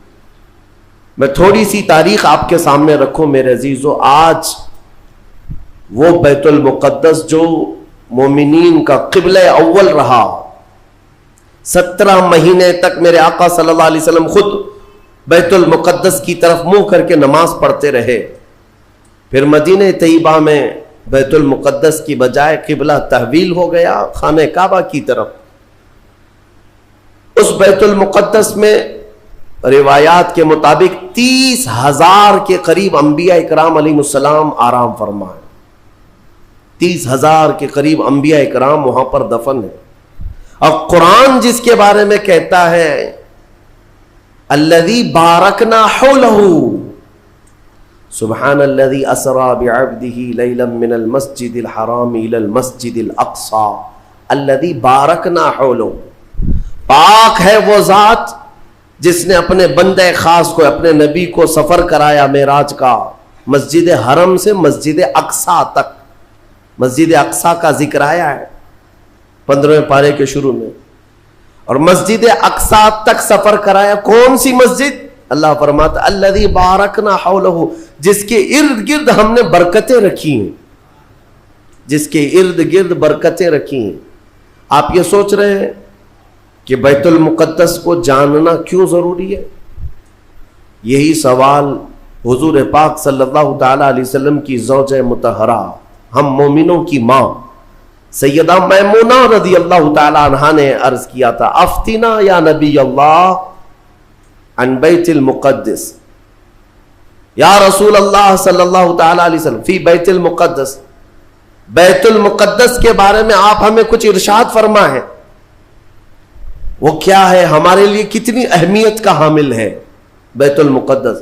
میں تھوڑی سی تاریخ آپ کے سامنے رکھوں میرے عزیزو۔ آج وہ بیت المقدس جو مومنین کا قبلہ اول رہا، 17 مہینے تک میرے آقا صلی اللہ علیہ وسلم خود بیت المقدس کی طرف منہ کر کے نماز پڑھتے رہے، پھر مدینہ طیبہ میں بیت المقدس کی بجائے قبلہ تحویل ہو گیا خانہ کعبہ کی طرف۔ اس بیت المقدس میں روایات کے مطابق 30,000 کے قریب انبیاء اکرام علیہ السلام آرام فرما ہے۔ 30,000 کے قریب انبیاء اکرام وہاں پر دفن ہے۔ اور قرآن جس کے بارے میں کہتا ہے الذی بارکنا حولہ، سبحان الذی اسری بعبدہ لیلا من المسجد الحرام الی المسجد الاقصی الذی بارکنا حولہ، پاک ہے وہ ذات جس نے اپنے بندے خاص کو، اپنے نبی کو سفر کرایا معراج کا، مسجد حرم سے مسجد اقصی تک۔ مسجد اقصی کا ذکر آیا ہے 15ویں پارے کے شروع میں، اور مسجد اقصی تک سفر کرایا۔ کون سی مسجد؟ اللہ فرماتا الذی بارکنا حولہ، جس کے ارد گرد ہم نے برکتیں رکھی ہیں، جس کے ارد گرد برکتیں رکھی ہیں۔ آپ یہ سوچ رہے ہیں کہ بیت المقدس کو جاننا کیوں ضروری ہے؟ یہی سوال حضور پاک صلی اللہ تعالی علیہ وسلم کی زوجہ مطہرہ، ہم مومنوں کی ماں سیدہ میمونہ رضی اللہ تعالی عنہا نے عرض کیا تھا، افتنا یا نبی اللہ عن بیت المقدس، یا رسول اللہ صلی اللہ تعالی علیہ وسلم فی بیت المقدس، بیت المقدس کے بارے میں آپ ہمیں کچھ ارشاد فرمائیں، وہ کیا ہے، ہمارے لیے کتنی اہمیت کا حامل ہے بیت المقدس؟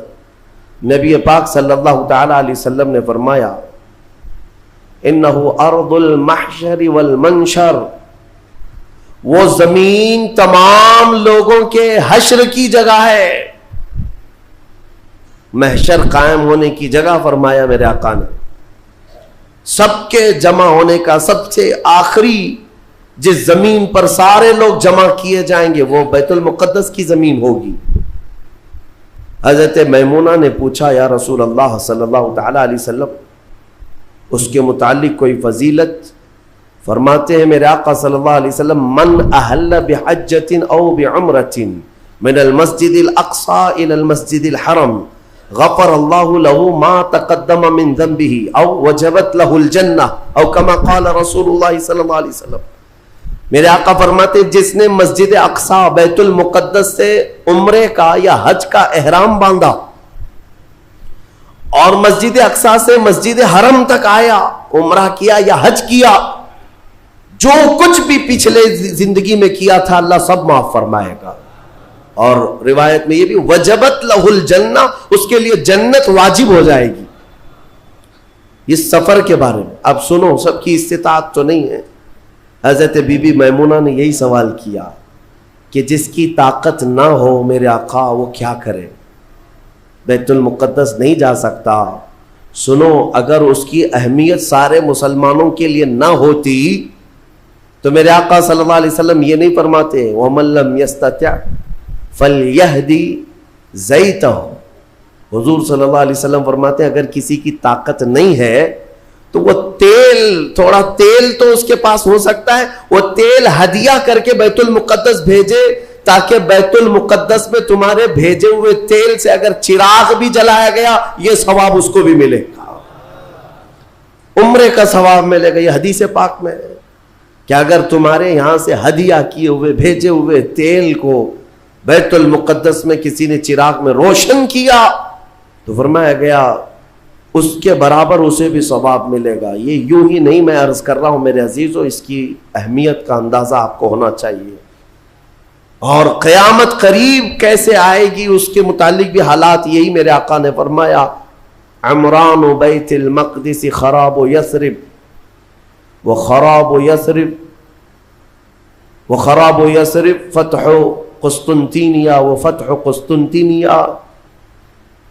نبی پاک صلی اللہ تعالی علیہ وسلم نے فرمایا انہ ارض المحشر والمنشر، وہ زمین تمام لوگوں کے حشر کی جگہ ہے، محشر قائم ہونے کی جگہ فرمایا میرے آقا نے۔ سب کے جمع ہونے کا سب سے آخری جس زمین پر سارے لوگ جمع کیے جائیں گے وہ بیت المقدس کی زمین ہوگی۔ حضرت میمونہ نے پوچھا یا رسول اللہ صلی اللہ تعالی علیہ وسلم اس کے متعلق کوئی فضیلت؟ فرماتے ہیں میرے آقا صلی اللہ علیہ وسلم من احل بحجۃ او بعمرۃ من المسجد الاقصى الى المسجد الحرم غفر اللہ له ما تقدم من ذنبه او وجبت له الجنہ او كما قال رسول اللہ صلی اللہ علیہ وسلم۔ میرے آقا فرماتے جس نے مسجد اقصی بیت المقدس سے عمرے کا یا حج کا احرام باندھا اور مسجد اقصی سے مسجد حرم تک آیا، عمرہ کیا یا حج کیا، جو کچھ بھی پچھلے زندگی میں کیا تھا اللہ سب معاف فرمائے گا۔ اور روایت میں یہ بھی وجبت لہ الجنہ، اس کے لیے جنت واجب ہو جائے گی. اس سفر کے بارے میں اب سنو، سب کی استطاعت تو نہیں ہے. حضرت بی بی میمونہ نے یہی سوال کیا کہ جس کی طاقت نہ ہو میرے آقا وہ کیا کرے؟ بیت المقدس نہیں جا سکتا. سنو، اگر اس کی اہمیت سارے مسلمانوں کے لیے نہ ہوتی تو میرے آقا صلی اللہ علیہ وسلم یہ نہیں فرماتے وَمَن لَّمْ يَسْتَطِعْ فَلْيَهْدِ زَيْتَهُ. حضور صلی اللہ علیہ وسلم فرماتے ہیں اگر کسی کی طاقت نہیں ہے تو وہ تھوڑا تیل تو اس کے پاس ہو سکتا ہے، وہ تیل ہدیہ کر کے بیت المقدس بھیجے، تاکہ بیت المقدس میں تمہارے بھیجے ہوئے تیل سے اگر چراغ بھی جلایا گیا یہ ثواب اس کو بھی ملے گا، عمرے کا ثواب ملے گا. یہ حدیث پاک میں ہے کہ اگر تمہارے یہاں سے ہدیہ کیے ہوئے بھیجے ہوئے تیل کو بیت المقدس میں کسی نے چراغ میں روشن کیا تو فرمایا گیا اس کے برابر اسے بھی ثواب ملے گا. یہ یوں ہی نہیں میں عرض کر رہا ہوں میرے عزیزوں، اس کی اہمیت کا اندازہ آپ کو ہونا چاہیے. اور قیامت قریب کیسے آئے گی اس کے متعلق بھی حالات یہی میرے آقا نے فرمایا عمران بیت المقدس خراب یثرب وخراب یثرب فتح قسطنطینیہ وفتح قسطنطینیہ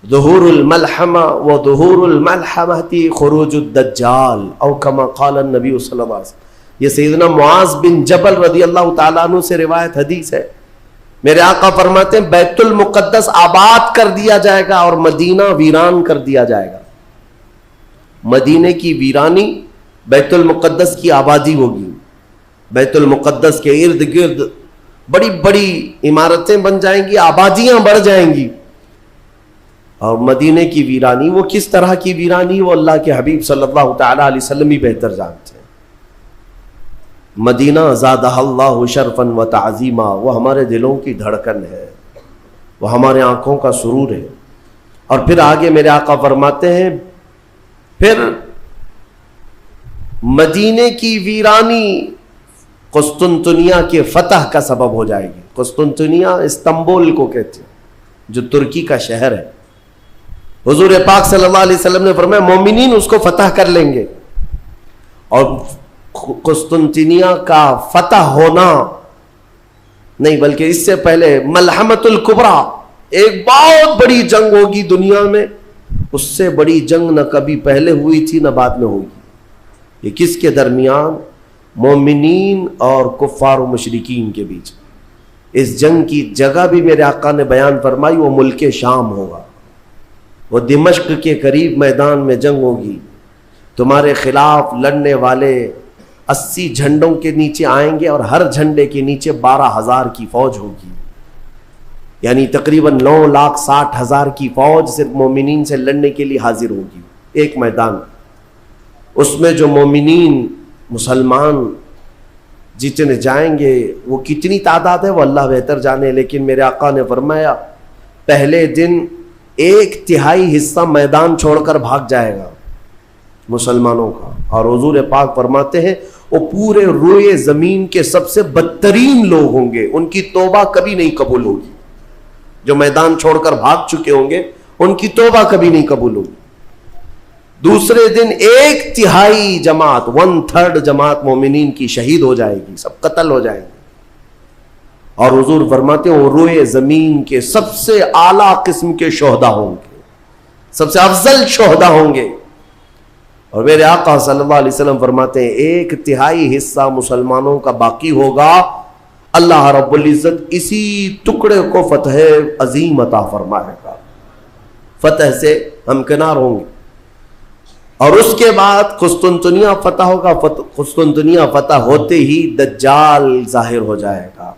ظہور الملحمہ وظہور الملحمہ خروج الدجال او کما قال النبی صلی اللہ علیہ وسلم. یہ سیدنا معاذ بن جبل رضی اللہ تعالیٰ عنہ سے روایت حدیث ہے. میرے آقا فرماتے ہیں بیت المقدس آباد کر دیا جائے گا اور مدینہ ویران کر دیا جائے گا. مدینے کی ویرانی، بیت المقدس کی آبادی ہوگی. بیت المقدس کے ارد گرد بڑی بڑی عمارتیں بن جائیں گی، آبادیاں بڑھ جائیں گی. اور مدینے کی ویرانی وہ کس طرح کی ویرانی وہ اللہ کے حبیب صلی اللہ تعالیٰ علیہ وسلم ہی بہتر جانتے ہیں. مدینہ زادہ اللہ شرفا و تعظیما، وہ ہمارے دلوں کی دھڑکن ہے، وہ ہمارے آنکھوں کا سرور ہے. اور پھر آگے میرے آقا فرماتے ہیں پھر مدینے کی ویرانی قسطنطنیہ کے فتح کا سبب ہو جائے گی. قسطنطنیہ استنبول کو کہتے ہیں جو ترکی کا شہر ہے. حضور پاک صلی اللہ علیہ وسلم نے فرمایا مومنین اس کو فتح کر لیں گے. اور قسطنطنیہ کا فتح ہونا نہیں بلکہ اس سے پہلے ملحمۃ الکبریٰ، ایک بہت بڑی جنگ ہوگی دنیا میں. اس سے بڑی جنگ نہ کبھی پہلے ہوئی تھی نہ بعد میں ہوگی. یہ کس کے درمیان؟ مومنین اور کفار و مشرکین کے بیچ. اس جنگ کی جگہ بھی میرے آقا نے بیان فرمائی، وہ ملک شام ہوگا، وہ دمشق کے قریب میدان میں جنگ ہوگی. تمہارے خلاف لڑنے والے 80 جھنڈوں کے نیچے آئیں گے اور ہر جھنڈے کے نیچے 12,000 کی فوج ہوگی، یعنی تقریباً 9,60,000 کی فوج صرف مومنین سے لڑنے کے لیے حاضر ہوگی ایک میدان. اس میں جو مومنین مسلمان جتنے جائیں گے وہ کتنی تعداد ہے وہ اللہ بہتر جانے، لیکن میرے آقا نے فرمایا پہلے دن 1/3 حصہ میدان چھوڑ کر بھاگ جائے گا مسلمانوں کا. اور حضور پاک فرماتے ہیں وہ پورے روئے زمین کے سب سے بدترین لوگ ہوں گے، ان کی توبہ کبھی نہیں قبول ہوگی. جو میدان چھوڑ کر بھاگ چکے ہوں گے ان کی توبہ کبھی نہیں قبول ہوگی. دوسرے دن 1/3 جماعت 1/3 جماعت مومنین کی شہید ہو جائے گی، سب قتل ہو جائیں گے. اور حضور فرماتے ہیں وہ روئے زمین کے سب سے اعلیٰ قسم کے شہداء ہوں گے، سب سے افضل شہداء ہوں گے. اور میرے آقا صلی اللہ علیہ وسلم فرماتے ہیں 1/3 حصہ مسلمانوں کا باقی ہوگا، اللہ رب العزت اسی ٹکڑے کو فتح عظیم عطا فرمائے گا، فتح سے ہمکنار ہوں گے. اور اس کے بعد قسطنطنیہ فتح ہوگا. قسطنطنیہ فتح ہوتے ہی دجال ظاہر ہو جائے گا،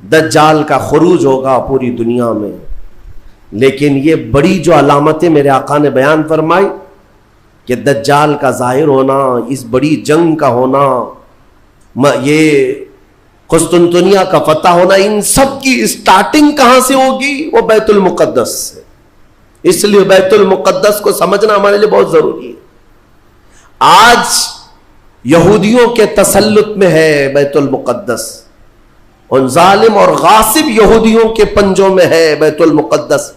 دجال کا خروج ہوگا پوری دنیا میں. لیکن یہ بڑی جو علامتیں میرے آقا نے بیان فرمائی کہ دجال کا ظاہر ہونا، اس بڑی جنگ کا ہونا، یہ قسطنطنیہ کا فتح ہونا، ان سب کی اسٹارٹنگ کہاں سے ہوگی؟ وہ بیت المقدس سے. اس لیے بیت المقدس کو سمجھنا ہمارے لیے بہت ضروری ہے. آج یہودیوں کے تسلط میں ہے بیت المقدس، ان ظالم اور غاصب یہودیوں کے پنجوں میں ہے بیت المقدس.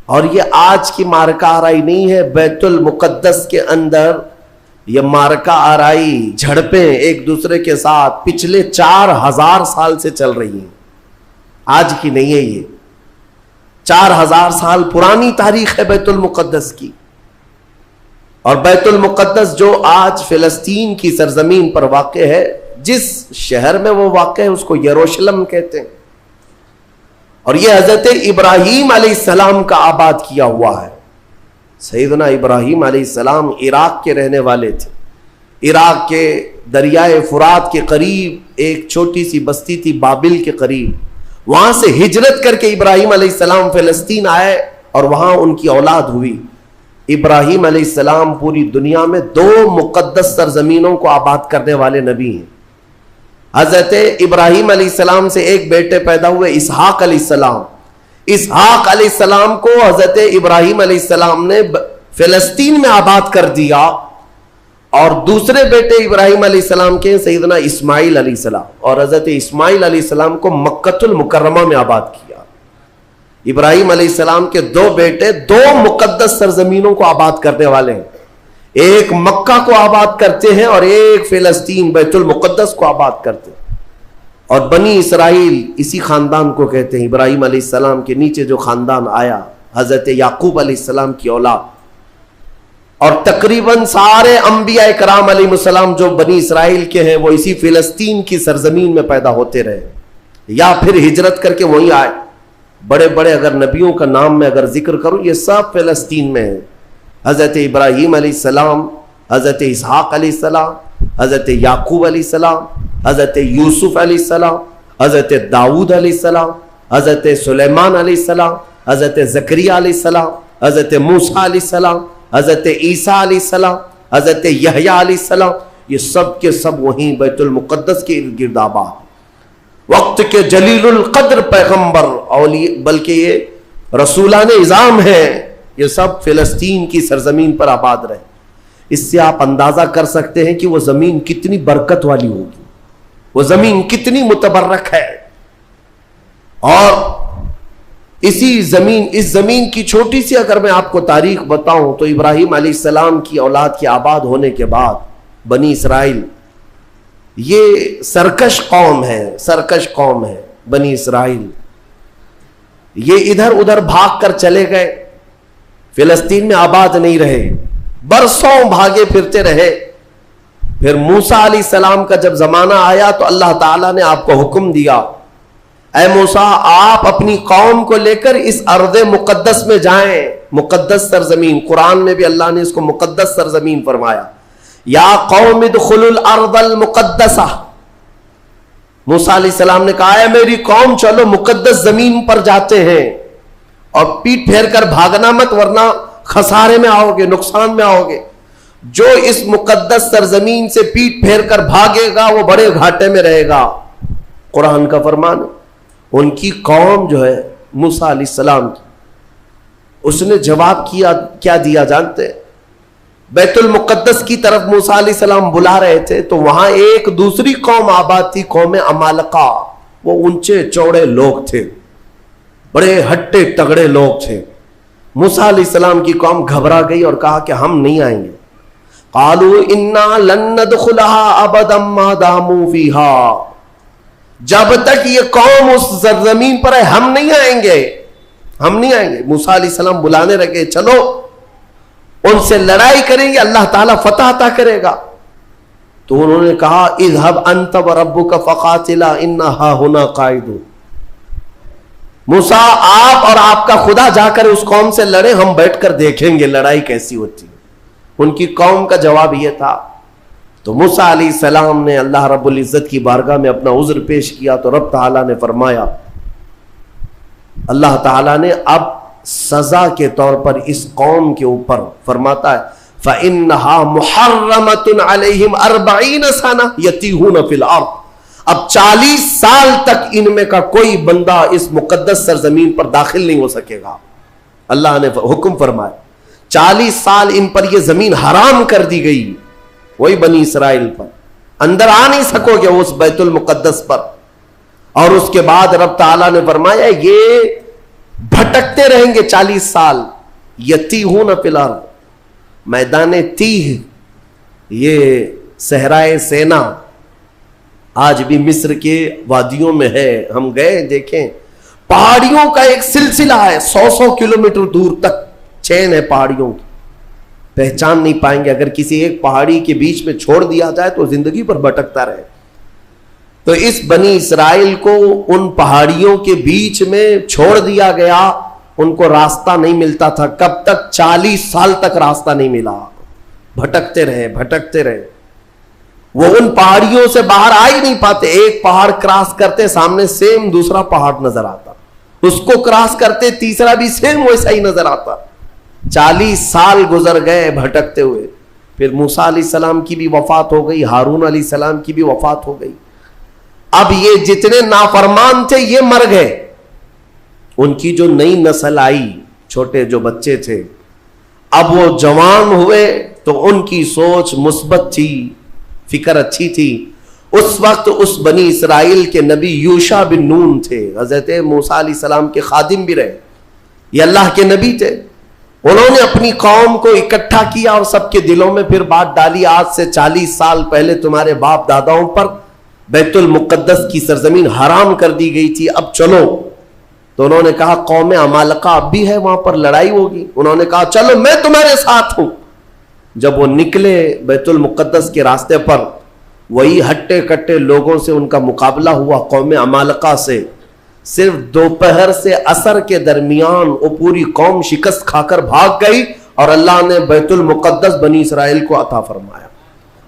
اور یہ آج کی مارکہ آرائی نہیں ہے. بیت المقدس کے اندر یہ مارکہ آرائی جھڑپیں ایک دوسرے کے ساتھ پچھلے 4000 سال سے چل رہی ہیں. آج کی نہیں ہے یہ. 4000 سال پرانی تاریخ ہے بیت المقدس کی. اور بیت المقدس جو آج فلسطین کی سرزمین پر واقع ہے، جس شہر میں وہ واقع ہے اس کو یروشلم کہتے ہیں. اور یہ حضرت ابراہیم علیہ السلام کا آباد کیا ہوا ہے. سیدنا ابراہیم علیہ السلام عراق کے رہنے والے تھے. عراق کے دریائے فرات کے قریب ایک چھوٹی سی بستی تھی بابل کے قریب. وہاں سے ہجرت کر کے ابراہیم علیہ السلام فلسطین آئے اور وہاں ان کی اولاد ہوئی. ابراہیم علیہ السلام پوری دنیا میں 2 مقدس سرزمینوں کو آباد کرنے والے نبی ہیں. حضرت ابراہیم علیہ السلام سے ایک بیٹے پیدا ہوئے اسحاق علیہ السلام. اسحاق علیہ السلام کو حضرت ابراہیم علیہ السلام نے فلسطین میں آباد کر دیا. اور دوسرے بیٹے ابراہیم علیہ السلام کے سیدنا اسماعیل علیہ السلام. اور حضرت اسماعیل علیہ السلام کو مکۃ المکرمہ میں آباد کیا. ابراہیم علیہ السلام کے 2 بیٹے 2 مقدس سرزمینوں کو آباد کرنے والے ہیں. ایک مکہ کو آباد کرتے ہیں اور ایک فلسطین بیت المقدس کو آباد کرتے ہیں. اور بنی اسرائیل اسی خاندان کو کہتے ہیں. ابراہیم علیہ السلام کے نیچے جو خاندان آیا حضرت یعقوب علیہ السلام کی اولاد. اور تقریباً سارے انبیاء کرام علیہ السلام جو بنی اسرائیل کے ہیں وہ اسی فلسطین کی سرزمین میں پیدا ہوتے رہے یا پھر ہجرت کر کے وہیں آئے. بڑے بڑے اگر نبیوں کا نام میں اگر ذکر کروں یہ سب فلسطین میں ہیں. حضرت ابراہیم علیہ السلام، حضرت اسحاق علیہ السلام، حضرت یعقوب علیہ السلام، حضرت یوسف علیہ السلام، حضرت داؤد علیہ السلام، حضرت سلیمان علیہ السلام، حضرت زکریا علیہ السلام، حضرت موسیٰ علیہ السلام، حضرت عیسیٰ علیہ السلام، حضرت یحییٰ علیہ السلام. یہ سب کے سب وہیں بیت المقدس کے ارد گرد آباد. وقت کے جلیل القدر پیغمبر بلکہ یہ رسولان اعظام ہیں، یہ سب فلسطین کی سرزمین پر آباد رہے. اس سے آپ اندازہ کر سکتے ہیں کہ وہ زمین کتنی برکت والی ہوگی، وہ زمین کتنی متبرک ہے. اور اس زمین کی چھوٹی سی اگر میں آپ کو تاریخ بتاؤں تو ابراہیم علیہ السلام کی اولاد کے آباد ہونے کے بعد بنی اسرائیل یہ سرکش قوم ہے بنی اسرائیل. یہ ادھر ادھر بھاگ کر چلے گئے، فلسطین میں آباد نہیں رہے، برسوں بھاگے پھرتے رہے. پھر موسیٰ علیہ السلام کا جب زمانہ آیا تو اللہ تعالیٰ نے آپ کو حکم دیا، اے موسیٰ آپ اپنی قوم کو لے کر اس ارض مقدس میں جائیں. مقدس سرزمین، قرآن میں بھی اللہ نے اس کو مقدس سرزمین فرمایا. یا قوم ادخلوا الارض المقدسہ. موسیٰ علیہ السلام نے کہا ہے میری قوم چلو مقدس زمین پر جاتے ہیں، اور پیٹ پھیر کر بھاگنا مت ورنہ خسارے میں آؤ گے، نقصان میں آؤ گے. جو اس مقدس سرزمین سے پیٹ پھیر کر بھاگے گا وہ بڑے گھاٹے میں رہے گا. قرآن کا فرمان. ان کی قوم جو ہے موسیٰ علیہ السلام کی، اس نے جواب کیا دیا جانتے ہیں؟ بیت المقدس کی طرف موسیٰ علیہ السلام بلا رہے تھے تو وہاں ایک دوسری قوم آباد تھی، قوم عمالقہ. وہ اونچے چوڑے لوگ تھے، بڑے ہٹے تگڑے لوگ تھے. موسیٰ علیہ السلام کی قوم گھبرا گئی اور کہا کہ ہم نہیں آئیں گے. قالوا انا لن ندخلها ابدا ما داموا فيها. جب تک یہ قوم اس سرزمین پر ہے ہم نہیں آئیں گے. موسیٰ علیہ السلام بلانے لگے، چلو ان سے لڑائی کریں گے، اللہ تعالیٰ فتح عطا کرے گا. تو انہوں نے کہا اذهب انت وربك فقاتلا انا هاهنا قاعدون. موسیٰ آپ اور آپ کا خدا جا کر اس قوم سے لڑے، ہم بیٹھ کر دیکھیں گے لڑائی کیسی ہوتی. ان کی قوم کا جواب یہ تھا. تو موسیٰ علیہ السلام نے اللہ رب العزت کی بارگاہ میں اپنا عذر پیش کیا تو رب تعالیٰ نے فرمایا، اللہ تعالیٰ نے اب سزا کے طور پر اس قوم کے اوپر فرماتا ہے فَإِنَّهَا مُحَرَّمَةٌ عَلَيْهِمْ 40 سَنَةً يَتِيهُونَ فِي الْأَرْضِ. اب 40 سال تک ان میں کا کوئی بندہ اس مقدس سرزمین پر داخل نہیں ہو سکے گا. اللہ نے حکم فرمایا 40 سال ان پر یہ زمین حرام کر دی گئی. وہی بنی اسرائیل پر اندر آ نہیں سکو گے اس بیت المقدس پر. اور اس کے بعد رب تعالیٰ نے فرمایا یہ بھٹکتے رہیں گے 40 سال. یتیہون فی الارض، میدان تیہ، یہ صحرائے سینا آج بھی مصر کے وادیوں میں ہے. ہم گئے دیکھیں، پہاڑیوں کا ایک سلسلہ ہے، 100 کلومیٹر دور تک چین ہے پہاڑیوں کی، پہچان نہیں پائیں گے. اگر کسی ایک پہاڑی کے بیچ میں چھوڑ دیا جائے تو زندگی پر بھٹکتا رہے. تو اس بنی اسرائیل کو ان پہاڑیوں کے بیچ میں چھوڑ دیا گیا، ان کو راستہ نہیں ملتا تھا. کب تک؟ 40 سال تک راستہ نہیں ملا. بھٹکتے رہے. وہ ان پہاڑیوں سے باہر آ ہی نہیں پاتے. ایک پہاڑ کراس کرتے، سامنے سیم دوسرا پہاڑ نظر آتا، اس کو کراس کرتے تیسرا بھی سیم ویسا ہی نظر آتا. 40 سال گزر گئے بھٹکتے ہوئے. پھر موسیٰ علیہ السلام کی بھی وفات ہو گئی، ہارون علیہ السلام کی بھی وفات ہو گئی. اب یہ جتنے نافرمان تھے یہ مر گئے. ان کی جو نئی نسل آئی، چھوٹے جو بچے تھے، اب وہ جوان ہوئے تو ان کی سوچ مثبت تھی، فکر اچھی تھی. اس وقت اس بنی اسرائیل کے نبی یوشع بن نون تھے، حضرت موسیٰ علیہ السلام کے خادم بھی رہے، یہ اللہ کے نبی تھے. انہوں نے اپنی قوم کو اکٹھا کیا اور سب کے دلوں میں پھر بات ڈالی، آج سے 40 سال پہلے تمہارے باپ داداؤں پر بیت المقدس کی سرزمین حرام کر دی گئی تھی، اب چلو. تو انہوں نے کہا قوم عمالقہ اب بھی ہے، وہاں پر لڑائی ہوگی. انہوں نے کہا چلو میں تمہارے ساتھ ہوں. جب وہ نکلے بیت المقدس کے راستے پر، وہی ہٹے کٹے لوگوں سے ان کا مقابلہ ہوا، قوم عمالقہ سے. صرف دوپہر سے عصر کے درمیان وہ پوری قوم شکست کھا کر بھاگ گئی اور اللہ نے بیت المقدس بنی اسرائیل کو عطا فرمایا.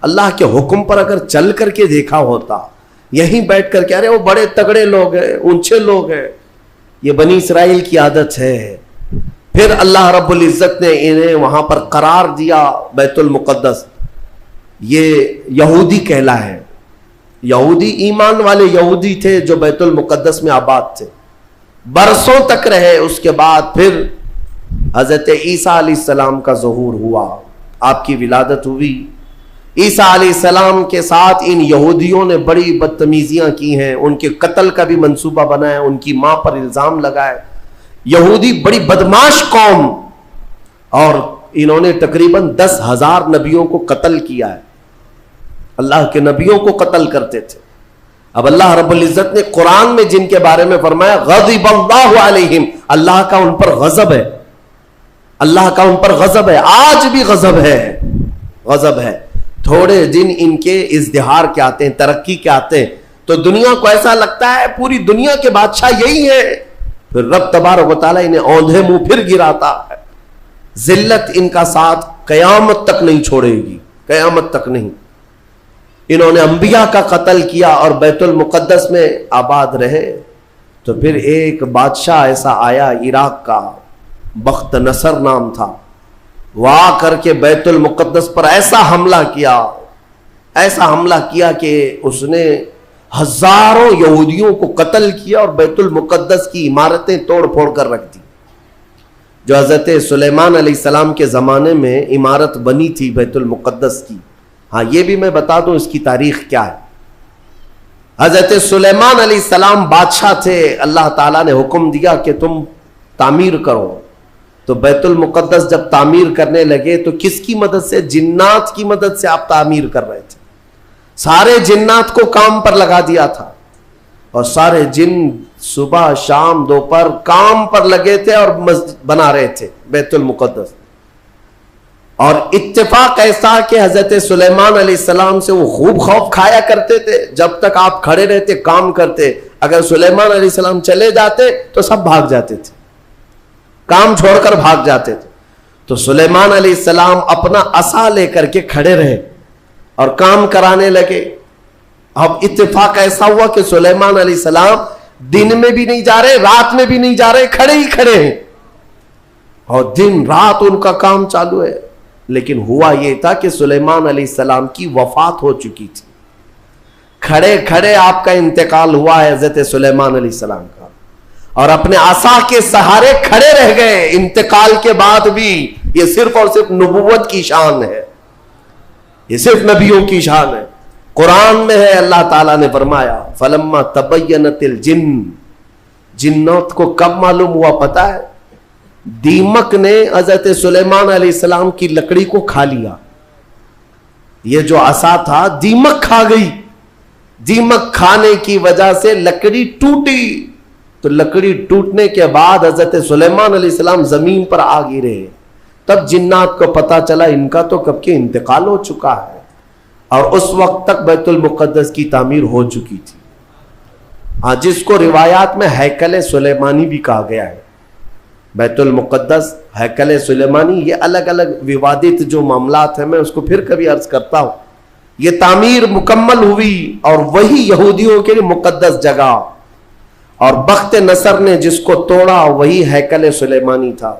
اللہ کے حکم پر اگر چل کر کے دیکھا ہوتا، یہیں بیٹھ کر کہہ رہے وہ بڑے تگڑے لوگ ہیں، اونچے لوگ ہیں، یہ بنی اسرائیل کی عادت ہے. پھر اللہ رب العزت نے انہیں وہاں پر قرار دیا بیت المقدس. یہ یہودی کہلا ہے. یہودی ایمان والے یہودی تھے جو بیت المقدس میں آباد تھے، برسوں تک رہے. اس کے بعد پھر حضرت عیسیٰ علیہ السلام کا ظہور ہوا، آپ کی ولادت ہوئی. عیسیٰ علیہ السلام کے ساتھ ان یہودیوں نے بڑی بدتمیزیاں کی ہیں، ان کے قتل کا بھی منصوبہ بنایا، ان کی ماں پر الزام لگائے. یہودی بڑی بدماش قوم، اور انہوں نے تقریباً 10,000 نبیوں کو قتل کیا ہے. اللہ کے نبیوں کو قتل کرتے تھے. اب اللہ رب العزت نے قرآن میں جن کے بارے میں فرمایا غضب اللہ علیہم، اللہ کا ان پر غضب ہے، اللہ کا ان پر غضب ہے. آج بھی غضب ہے. تھوڑے دن ان کے ازدہار کے آتے ہیں، ترقی کے آتے ہیں، تو دنیا کو ایسا لگتا ہے پوری دنیا کے بادشاہ یہی ہے. پھر رب تبارک و تعالیٰ انہیں اوندھے منہ پھر گراتا ہے. ذلت ان کا ساتھ قیامت تک نہیں چھوڑے گی، قیامت تک نہیں. انہوں نے انبیاء کا قتل کیا اور بیت المقدس میں آباد رہے. تو پھر ایک بادشاہ ایسا آیا عراق کا، بخت نصر نام تھا. وہ آ کر کے بیت المقدس پر ایسا حملہ کیا کہ اس نے ہزاروں یہودیوں کو قتل کیا اور بیت المقدس کی عمارتیں توڑ پھوڑ کر رکھ دی. جو حضرت سلیمان علیہ السلام کے زمانے میں عمارت بنی تھی بیت المقدس کی. ہاں یہ بھی میں بتا دوں اس کی تاریخ کیا ہے. حضرت سلیمان علیہ السلام بادشاہ تھے، اللہ تعالیٰ نے حکم دیا کہ تم تعمیر کرو. تو بیت المقدس جب تعمیر کرنے لگے تو کس کی مدد سے؟ جنات کی مدد سے آپ تعمیر کر رہے تھے. سارے جنات کو کام پر لگا دیا تھا اور سارے جن صبح شام دوپہر کام پر لگے تھے اور مسجد بنا رہے تھے بیت المقدس. اور اتفاق ایسا کہ حضرت سلیمان علیہ السلام سے وہ خوب خوف کھایا کرتے تھے. جب تک آپ کھڑے رہتے کام کرتے، اگر سلیمان علیہ السلام چلے جاتے تو سب بھاگ جاتے تھے، کام چھوڑ کر بھاگ جاتے تھے. تو سلیمان علیہ السلام اپنا عصا لے کر کے کھڑے رہے اور کام کرانے لگے. اب اتفاق ایسا ہوا کہ سلیمان علیہ السلام دن میں بھی نہیں جا رہے، رات میں بھی نہیں جا رہے، کھڑے ہی کھڑے ہیں اور دن رات ان کا کام چالو ہے. لیکن ہوا یہ تھا کہ سلیمان علیہ السلام کی وفات ہو چکی تھی. کھڑے کھڑے آپ کا انتقال ہوا ہے حضرت سلیمان علیہ السلام کا، اور اپنے عصا کے سہارے کھڑے رہ گئے. انتقال کے بعد بھی یہ صرف اور صرف نبوت کی شان ہے، یہ صرف نبیوں کی شان ہے. قرآن میں ہے اللہ تعالیٰ نے فرمایا فلما تبینت الجن، جنات کو کب معلوم ہوا پتا ہے؟ دیمک نے حضرت سلیمان علیہ السلام کی لکڑی کو کھا لیا. یہ جو عصا تھا دیمک کھا گئی، دیمک کھانے کی وجہ سے لکڑی ٹوٹی. تو لکڑی ٹوٹنے کے بعد حضرت سلیمان علیہ السلام زمین پر آ گرے. تب جنات کو پتا چلا ان کا تو کب کے انتقال ہو چکا ہے، اور اس وقت تک بیت المقدس کی تعمیر ہو چکی تھی. جس کو روایات میں ہیکل سلیمانی بھی کہا گیا ہے. بیت المقدس، ہیکل سلیمانی، یہ الگ الگ ووادت جو معاملات ہیں، میں اس کو پھر کبھی عرض کرتا ہوں. یہ تعمیر مکمل ہوئی اور وہی یہودیوں کے لیے مقدس جگہ، اور بخت نصر نے جس کو توڑا وہی ہیکل سلیمانی تھا.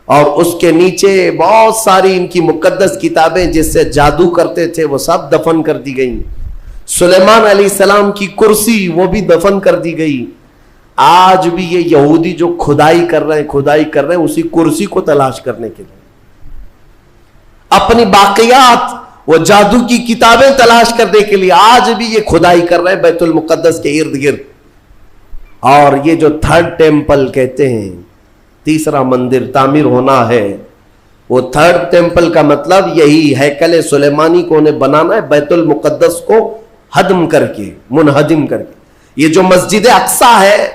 اور اس کے نیچے بہت ساری ان کی مقدس کتابیں جس سے جادو کرتے تھے وہ سب دفن کر دی گئیں. سلیمان علیہ السلام کی کرسی وہ بھی دفن کر دی گئی. آج بھی یہ یہودی جو کھدائی کر رہے ہیں اسی کرسی کو تلاش کرنے کے لیے، اپنی باقیات، وہ جادو کی کتابیں تلاش کرنے کے لیے آج بھی یہ کھدائی کر رہے ہیں بیت المقدس کے ارد گرد. اور یہ جو تھرڈ ٹیمپل کہتے ہیں، تیسرا مندر تعمیر ہونا ہے، وہ تھرڈ ٹیمپل کا مطلب یہی ہیکل سلیمانی کو انہیں بنانا ہے، بیت المقدس کو ہدم کر کے، منہدم کر کے. یہ جو مسجد اقصی ہے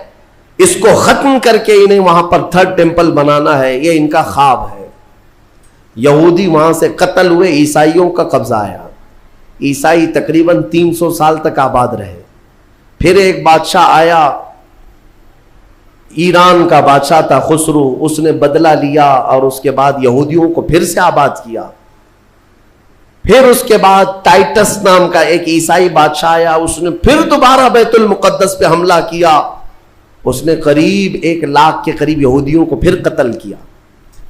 اس کو ختم کر کے انہیں وہاں پر تھرڈ ٹیمپل بنانا ہے. یہ ان کا خواب ہے. یہودی وہاں سے قتل ہوئے، عیسائیوں کا قبضہ آیا. عیسائی تقریباً 300 سال تک آباد رہے. پھر ایک بادشاہ آیا، ایران کا بادشاہ تھا خسرو، اس نے بدلہ لیا اور اس کے بعد یہودیوں کو پھر سے آباد کیا. پھر اس کے بعد ٹائٹس نام کا ایک عیسائی بادشاہ آیا، اس نے پھر دوبارہ بیت المقدس پہ حملہ کیا. اس نے قریب 1 لاکھ کے قریب یہودیوں کو پھر قتل کیا.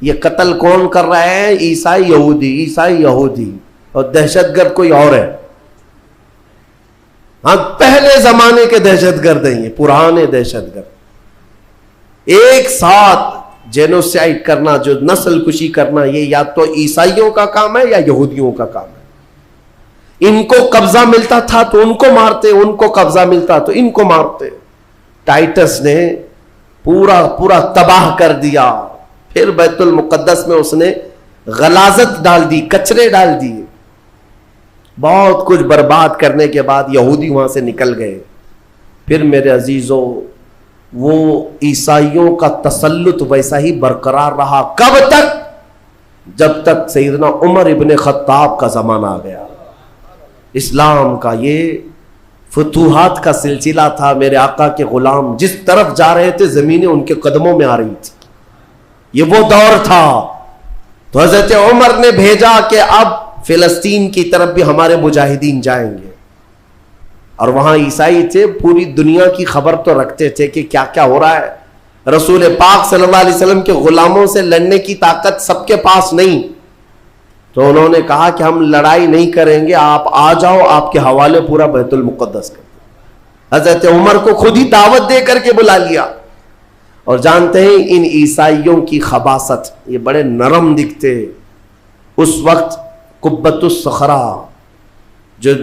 یہ قتل کون کر رہا ہے؟ عیسائی یہودی، اور دہشت گرد کوئی اور ہے. ہاں، پہلے زمانے کے دہشت گرد ہیں، یہ پرانے دہشت گرد. ایک ساتھ جینوسائیڈ کرنا، جو نسل کشی کرنا، یہ یا تو عیسائیوں کا کام ہے یا یہودیوں کا کام ہے. ان کو قبضہ ملتا تھا تو ان کو مارتے، ان کو قبضہ ملتا تو ان کو مارتے. ٹائٹس نے پورا تباہ کر دیا. پھر بیت المقدس میں اس نے غلاظت ڈال دی، کچرے ڈال دیے. بہت کچھ برباد کرنے کے بعد یہودی وہاں سے نکل گئے. پھر میرے عزیزوں، وہ عیسائیوں کا تسلط ویسا ہی برقرار رہا. کب تک؟ جب تک سیدنا عمر ابن خطاب کا زمانہ آ گیا. اسلام کا یہ فتوحات کا سلسلہ تھا. میرے آقا کے غلام جس طرف جا رہے تھے زمینیں ان کے قدموں میں آ رہی تھی. یہ وہ دور تھا. تو حضرت عمر نے بھیجا کہ اب فلسطین کی طرف بھی ہمارے مجاہدین جائیں گے. اور وہاں عیسائی تھے، پوری دنیا کی خبر تو رکھتے تھے کہ کیا کیا ہو رہا ہے. رسول پاک صلی اللہ علیہ وسلم کے غلاموں سے لڑنے کی طاقت سب کے پاس نہیں. تو انہوں نے کہا کہ ہم لڑائی نہیں کریں گے، آپ آ جاؤ، آپ کے حوالے پورا بیت المقدس کر دیں. حضرت عمر کو خود ہی دعوت دے کر کے بلا لیا. اور جانتے ہیں ان عیسائیوں کی خباثت، یہ بڑے نرم دکھتے. اس وقت قبۃ الصخرہ،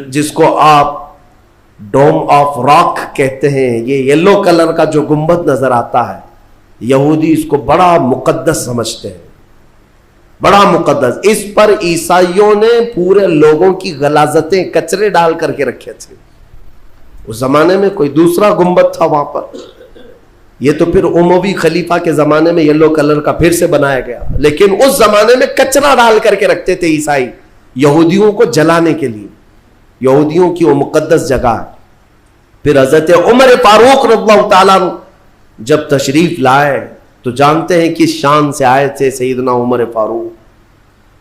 جس کو آپ ڈوم آف راک کہتے ہیں، یہ یلو کلر کا جو گنبد نظر آتا ہے، یہودی اس کو بڑا مقدس سمجھتے ہیں، بڑا مقدس. اس پر عیسائیوں نے پورے لوگوں کی غلاظتیں، کچرے ڈال کر کے رکھے تھے. اس زمانے میں کوئی دوسرا گنبد تھا وہاں پر. یہ تو پھر اموی خلیفہ کے زمانے میں یلو کلر کا پھر سے بنایا گیا. لیکن اس زمانے میں کچرا ڈال کر کے رکھتے تھے عیسائی، یہودیوں کو جلانے کے لیے. یہودیوں کی وہ مقدس جگہ ہے. پھر حضرت عمر فاروق رضی اللہ تعالیٰ جب تشریف لائے تو جانتے ہیں کس شان سے آئے تھے سیدنا عمر فاروق.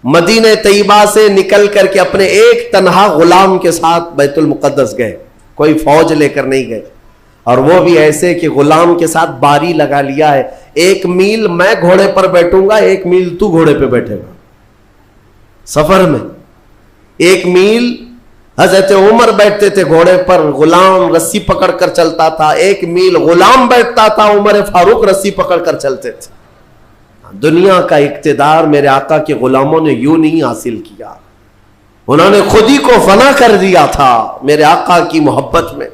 مدینہ طیبہ سے نکل کر کے اپنے ایک تنہا غلام کے ساتھ بیت المقدس گئے. کوئی فوج لے کر نہیں گئے، اور وہ بھی ایسے کہ غلام کے ساتھ باری لگا لیا ہے. 1 میل میں گھوڑے پر بیٹھوں گا، 1 میل تو گھوڑے پہ بیٹھے گا. سفر میں 1 میل حضرت عمر بیٹھتے تھے گھوڑے پر، غلام رسی پکڑ کر چلتا تھا. 1 میل غلام بیٹھتا تھا، عمر فاروق رسی پکڑ کر چلتے تھے. دنیا کا اقتدار میرے آقا کے غلاموں نے یوں نہیں حاصل کیا. انہوں نے خود ہی کو فنا کر دیا تھا میرے آقا کی محبت میں.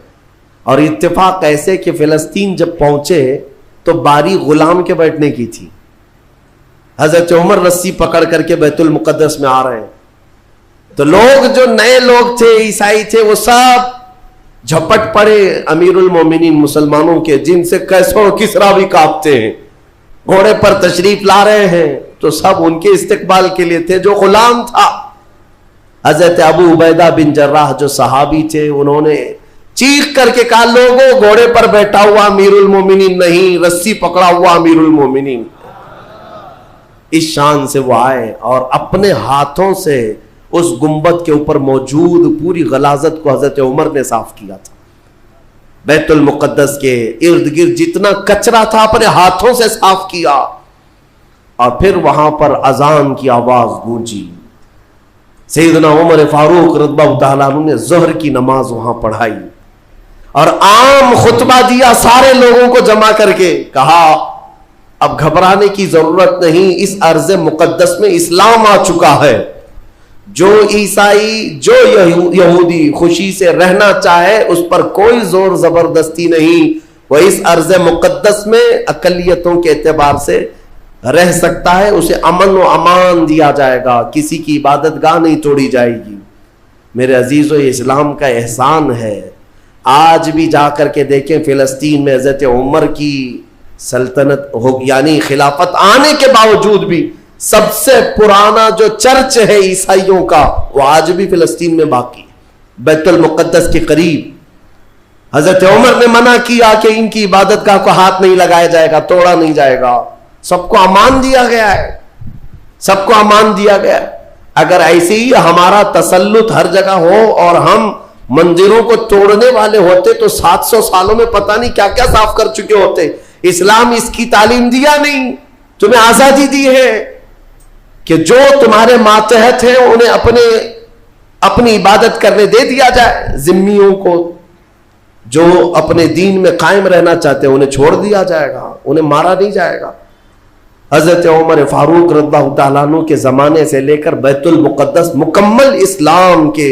اور اتفاق ایسے کہ فلسطین جب پہنچے تو باری غلام کے بیٹھنے کی تھی. حضرت عمر رسی پکڑ کر کے بیت المقدس میں آ رہے ہیں تو لوگ جو نئے لوگ تھے, عیسائی تھے, وہ سب جھپٹ پڑے امیر المومنین مسلمانوں کے, جن سے کیسر و کسریٰ بھی کانپتے ہیں. گھوڑے پر تشریف لا رہے ہیں تو سب ان کے استقبال کے لیے تھے. جو غلام تھا حضرت ابو عبیدہ بن جراح جو صحابی تھے, انہوں نے چیخ کر کے کہا لوگوں گھوڑے پر بیٹھا ہوا امیر المومنین نہیں, رسی پکڑا ہوا امیر المومنین. اس شان سے وہ آئے اور اپنے ہاتھوں سے اس گنبد کے اوپر موجود پوری غلاظت کو حضرت عمر نے صاف کیا تھا. بیت المقدس کے ارد گرد جتنا کچرا تھا اپنے ہاتھوں سے صاف کیا, اور پھر وہاں پر اذان کی آواز گونجی. سیدنا عمر فاروق رضی اللہ تعالیٰ عنہ نے ظہر کی نماز وہاں پڑھائی اور عام خطبہ دیا سارے لوگوں کو جمع کر کے. کہا اب گھبرانے کی ضرورت نہیں, اس ارض مقدس میں اسلام آ چکا ہے. جو عیسائی جو یہودی خوشی سے رہنا چاہے اس پر کوئی زور زبردستی نہیں, وہ اس ارض مقدس میں اقلیتوں کے اعتبار سے رہ سکتا ہے. اسے امن و امان دیا جائے گا, کسی کی عبادت گاہ نہیں توڑی جائے گی. میرے عزیزو, یہ اسلام کا احسان ہے. آج بھی جا کر کے دیکھیں فلسطین میں حضرت عمر کی سلطنت ہو, یعنی خلافت آنے کے باوجود بھی سب سے پرانا جو چرچ ہے عیسائیوں کا وہ آج بھی فلسطین میں باقی ہے, بیت المقدس کے قریب. حضرت عمر نے منع کیا کہ ان کی عبادت گاہ کو ہاتھ نہیں لگایا جائے گا, توڑا نہیں جائے گا. سب کو امان دیا گیا ہے, سب کو امان دیا گیا ہے. اگر ایسے ہی ہمارا تسلط ہر جگہ ہو اور ہم مندروں کو توڑنے والے ہوتے تو 700 سالوں میں پتہ نہیں کیا کیا صاف کر چکے ہوتے. اسلام اس کی تعلیم دیا نہیں, تمہیں آزادی دی ہے کہ جو تمہارے ماتحت ہیں انہیں اپنی عبادت کرنے دے دیا جائے. ذمیوں کو جو اپنے دین میں قائم رہنا چاہتے ہیں انہیں چھوڑ دیا جائے گا, انہیں مارا نہیں جائے گا. حضرت عمر فاروق رضی اللہ تعالیٰ عنہ کے زمانے سے لے کر بیت المقدس مکمل اسلام کے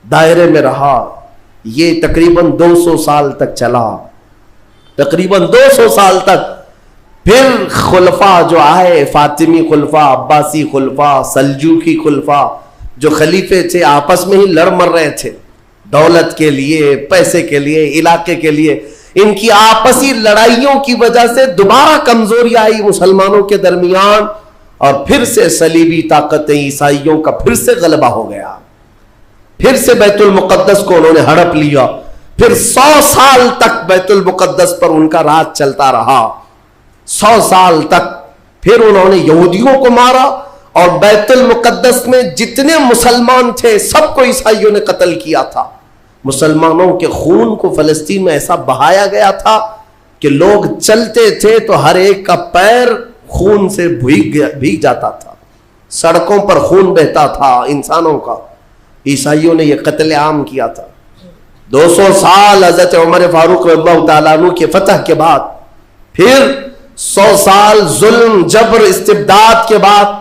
دائرے میں رہا. یہ تقریباً 200 سال تک چلا, تقریباً 200 سال تک. پھر خلفاء جو آئے, فاطمی خلفاء, عباسی خلفاء, سلجوقی خلفاء, جو خلیفے تھے آپس میں ہی لڑ مر رہے تھے دولت کے لیے, پیسے کے لیے, علاقے کے لیے. ان کی آپسی لڑائیوں کی وجہ سے دوبارہ کمزوری آئی مسلمانوں کے درمیان, اور پھر سے صلیبی طاقتیں عیسائیوں کا پھر سے غلبہ ہو گیا. پھر سے بیت المقدس کو انہوں نے ہڑپ لیا. پھر 100 سال تک بیت المقدس پر ان کا راج چلتا رہا, 100 سال تک. پھر انہوں نے یہودیوں کو مارا اور بیت المقدس میں جتنے مسلمان تھے سب کو عیسائیوں نے قتل کیا تھا. مسلمانوں کے خون کو فلسطین میں ایسا بہایا گیا تھا کہ لوگ چلتے تھے تو ہر ایک کا پیر خون سے بھیگ جاتا تھا, سڑکوں پر خون بہتا تھا انسانوں کا. عیسائیوں نے یہ قتل عام کیا تھا. 200 سال حضرت عمر فاروق رضی اللہ تعالیٰ عنہ کے فتح کے بعد, پھر 100 سال ظلم جبر استبداد کے بعد,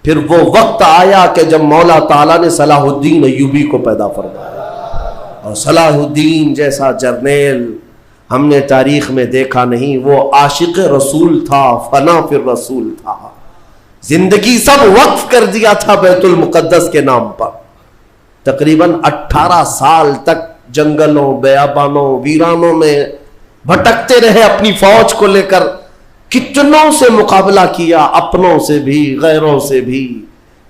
پھر وہ وقت آیا کہ جب مولا تعالیٰ نے صلاح الدین ایوبی کو پیدا فرمایا. اور صلاح الدین جیسا جرنیل ہم نے تاریخ میں دیکھا نہیں. وہ عاشق رسول تھا, فنا فی الرسول تھا, زندگی سب وقف کر دیا تھا بیت المقدس کے نام پر. تقریباً 18 سال تک جنگلوں, بیابانوں, ویرانوں میں بھٹکتے رہے اپنی فوج کو لے کر. کتنوں سے مقابلہ کیا, اپنوں سے بھی غیروں سے بھی,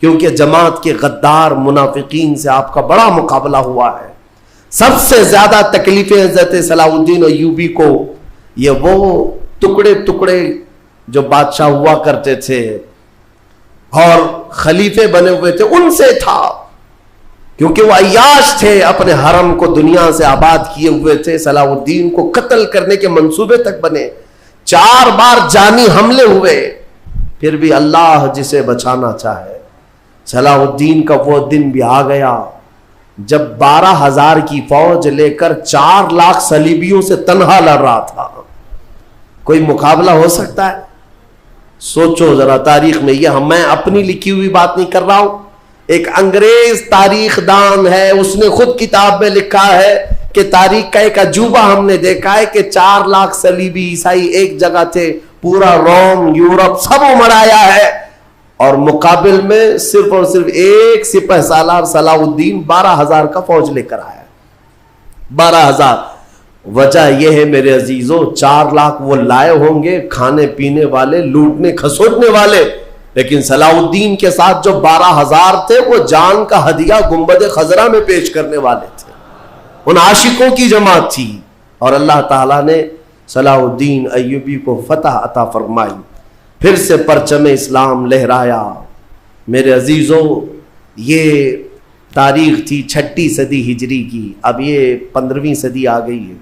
کیونکہ جماعت کے غدار منافقین سے آپ کا بڑا مقابلہ ہوا ہے. سب سے زیادہ تکلیفیں حضرت صلاح الدین ایوبی کو یہ وہ ٹکڑے ٹکڑے جو بادشاہ ہوا کرتے تھے اور خلیفے بنے ہوئے تھے ان سے تھا, کیونکہ وہ عیاش تھے, اپنے حرم کو دنیا سے آباد کیے ہوئے تھے. صلاح الدین کو قتل کرنے کے منصوبے تک بنے, 4 بار جانی حملے ہوئے, پھر بھی اللہ جسے بچانا چاہے. صلاح الدین کا وہ دن بھی آ گیا جب 12,000 کی فوج لے کر 4 لاکھ صلیبیوں سے تنہا لڑ رہا تھا. کوئی مقابلہ ہو سکتا ہے؟ سوچو ذرا تاریخ میں. یہ میں اپنی لکھی ہوئی بات نہیں کر رہا ہوں, ایک انگریز تاریخ دان ہے, اس نے خود کتاب میں لکھا ہے کہ تاریخ کا ایک عجوبہ ہم نے دیکھا ہے کہ 4 لاکھ صلیبی عیسائی ایک جگہ تھے, پورا روم یورپ سب امڑایا ہے, اور مقابل میں صرف اور صرف ایک سپہ سالار صلاح الدین 12,000 کا فوج لے کر آیا. 12,000. وجہ یہ ہے میرے عزیزوں, 4 لاکھ وہ لائے ہوں گے کھانے پینے والے, لوٹنے کھسوٹنے والے, لیکن صلاح الدین کے ساتھ جو 12,000 تھے وہ جان کا ہدیہ گنبد خضرا میں پیش کرنے والے تھے. ان عاشقوں کی جماعت تھی, اور اللہ تعالیٰ نے صلاح الدین ایوبی کو فتح عطا فرمائی, پھر سے پرچم اسلام لہرایا. میرے عزیزوں, یہ تاریخ تھی 6 صدی ہجری کی, اب یہ 15ویں صدی آ گئی ہے.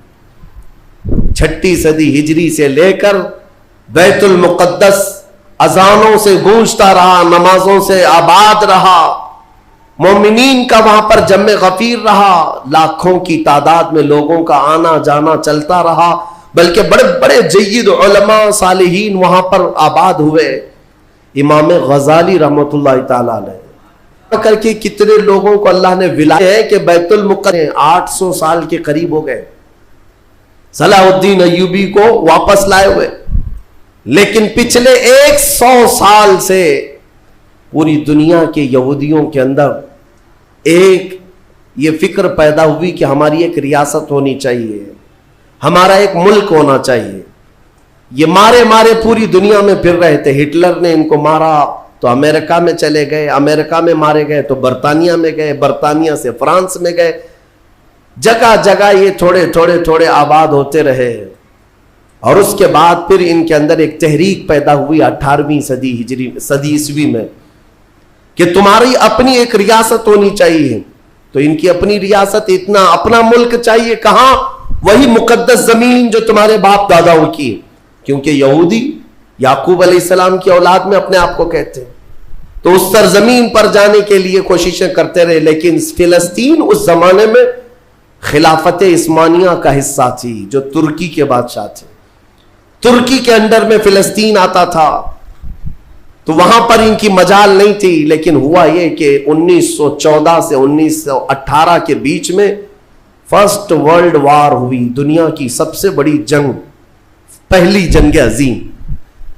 6 صدی ہجری سے لے کر بیت المقدس اذانوں سے گونجتا رہا, نمازوں سے آباد رہا, مومنین کا وہاں پر جمع غفیر رہا, لاکھوں کی تعداد میں لوگوں کا آنا جانا چلتا رہا, بلکہ بڑے بڑے جید علماء صالحین وہاں پر آباد ہوئے. امام غزالی رحمۃ اللہ تعالیٰ علیہ کر کے کتنے لوگوں کو اللہ نے ولایت ہے کہ بیت المقدس 800 سال کے قریب ہو گئے صلاح الدین ایوبی کو واپس لائے ہوئے, لیکن پچھلے 100 سال سے پوری دنیا کے یہودیوں کے اندر ایک یہ فکر پیدا ہوئی کہ ہماری ایک ریاست ہونی چاہیے, ہمارا ایک ملک ہونا چاہیے. یہ مارے مارے پوری دنیا میں پھر رہے تھے. ہٹلر نے ان کو مارا تو امریکہ میں چلے گئے, امریکہ میں مارے گئے تو برطانیہ میں گئے, برطانیہ سے فرانس میں گئے, جگہ جگہ یہ تھوڑے تھوڑے تھوڑے آباد ہوتے رہے. اور اس کے بعد پھر ان کے اندر ایک تحریک پیدا ہوئی 18ویں صدی عیسوی میں کہ تمہاری اپنی ایک ریاست ہونی چاہیے. تو ان کی اپنی ریاست, اتنا اپنا ملک چاہیے کہاں, وہی مقدس زمین جو تمہارے باپ داداؤں کی, کیونکہ یہودی یعقوب علیہ السلام کی اولاد میں اپنے آپ کو کہتے ہیں. تو اس سرزمین پر جانے کے لیے کوششیں کرتے رہے, لیکن فلسطین اس زمانے میں خلافت عثمانیہ کا حصہ تھی جو ترکی کے بادشاہ تھے. ترکی کے انڈر میں فلسطین آتا تھا, تو وہاں پر ان کی مجال نہیں تھی. لیکن ہوا یہ کہ 1914 سے 1918 کے بیچ میں فرسٹ ورلڈ وار ہوئی, دنیا کی سب سے بڑی جنگ, پہلی جنگ عظیم,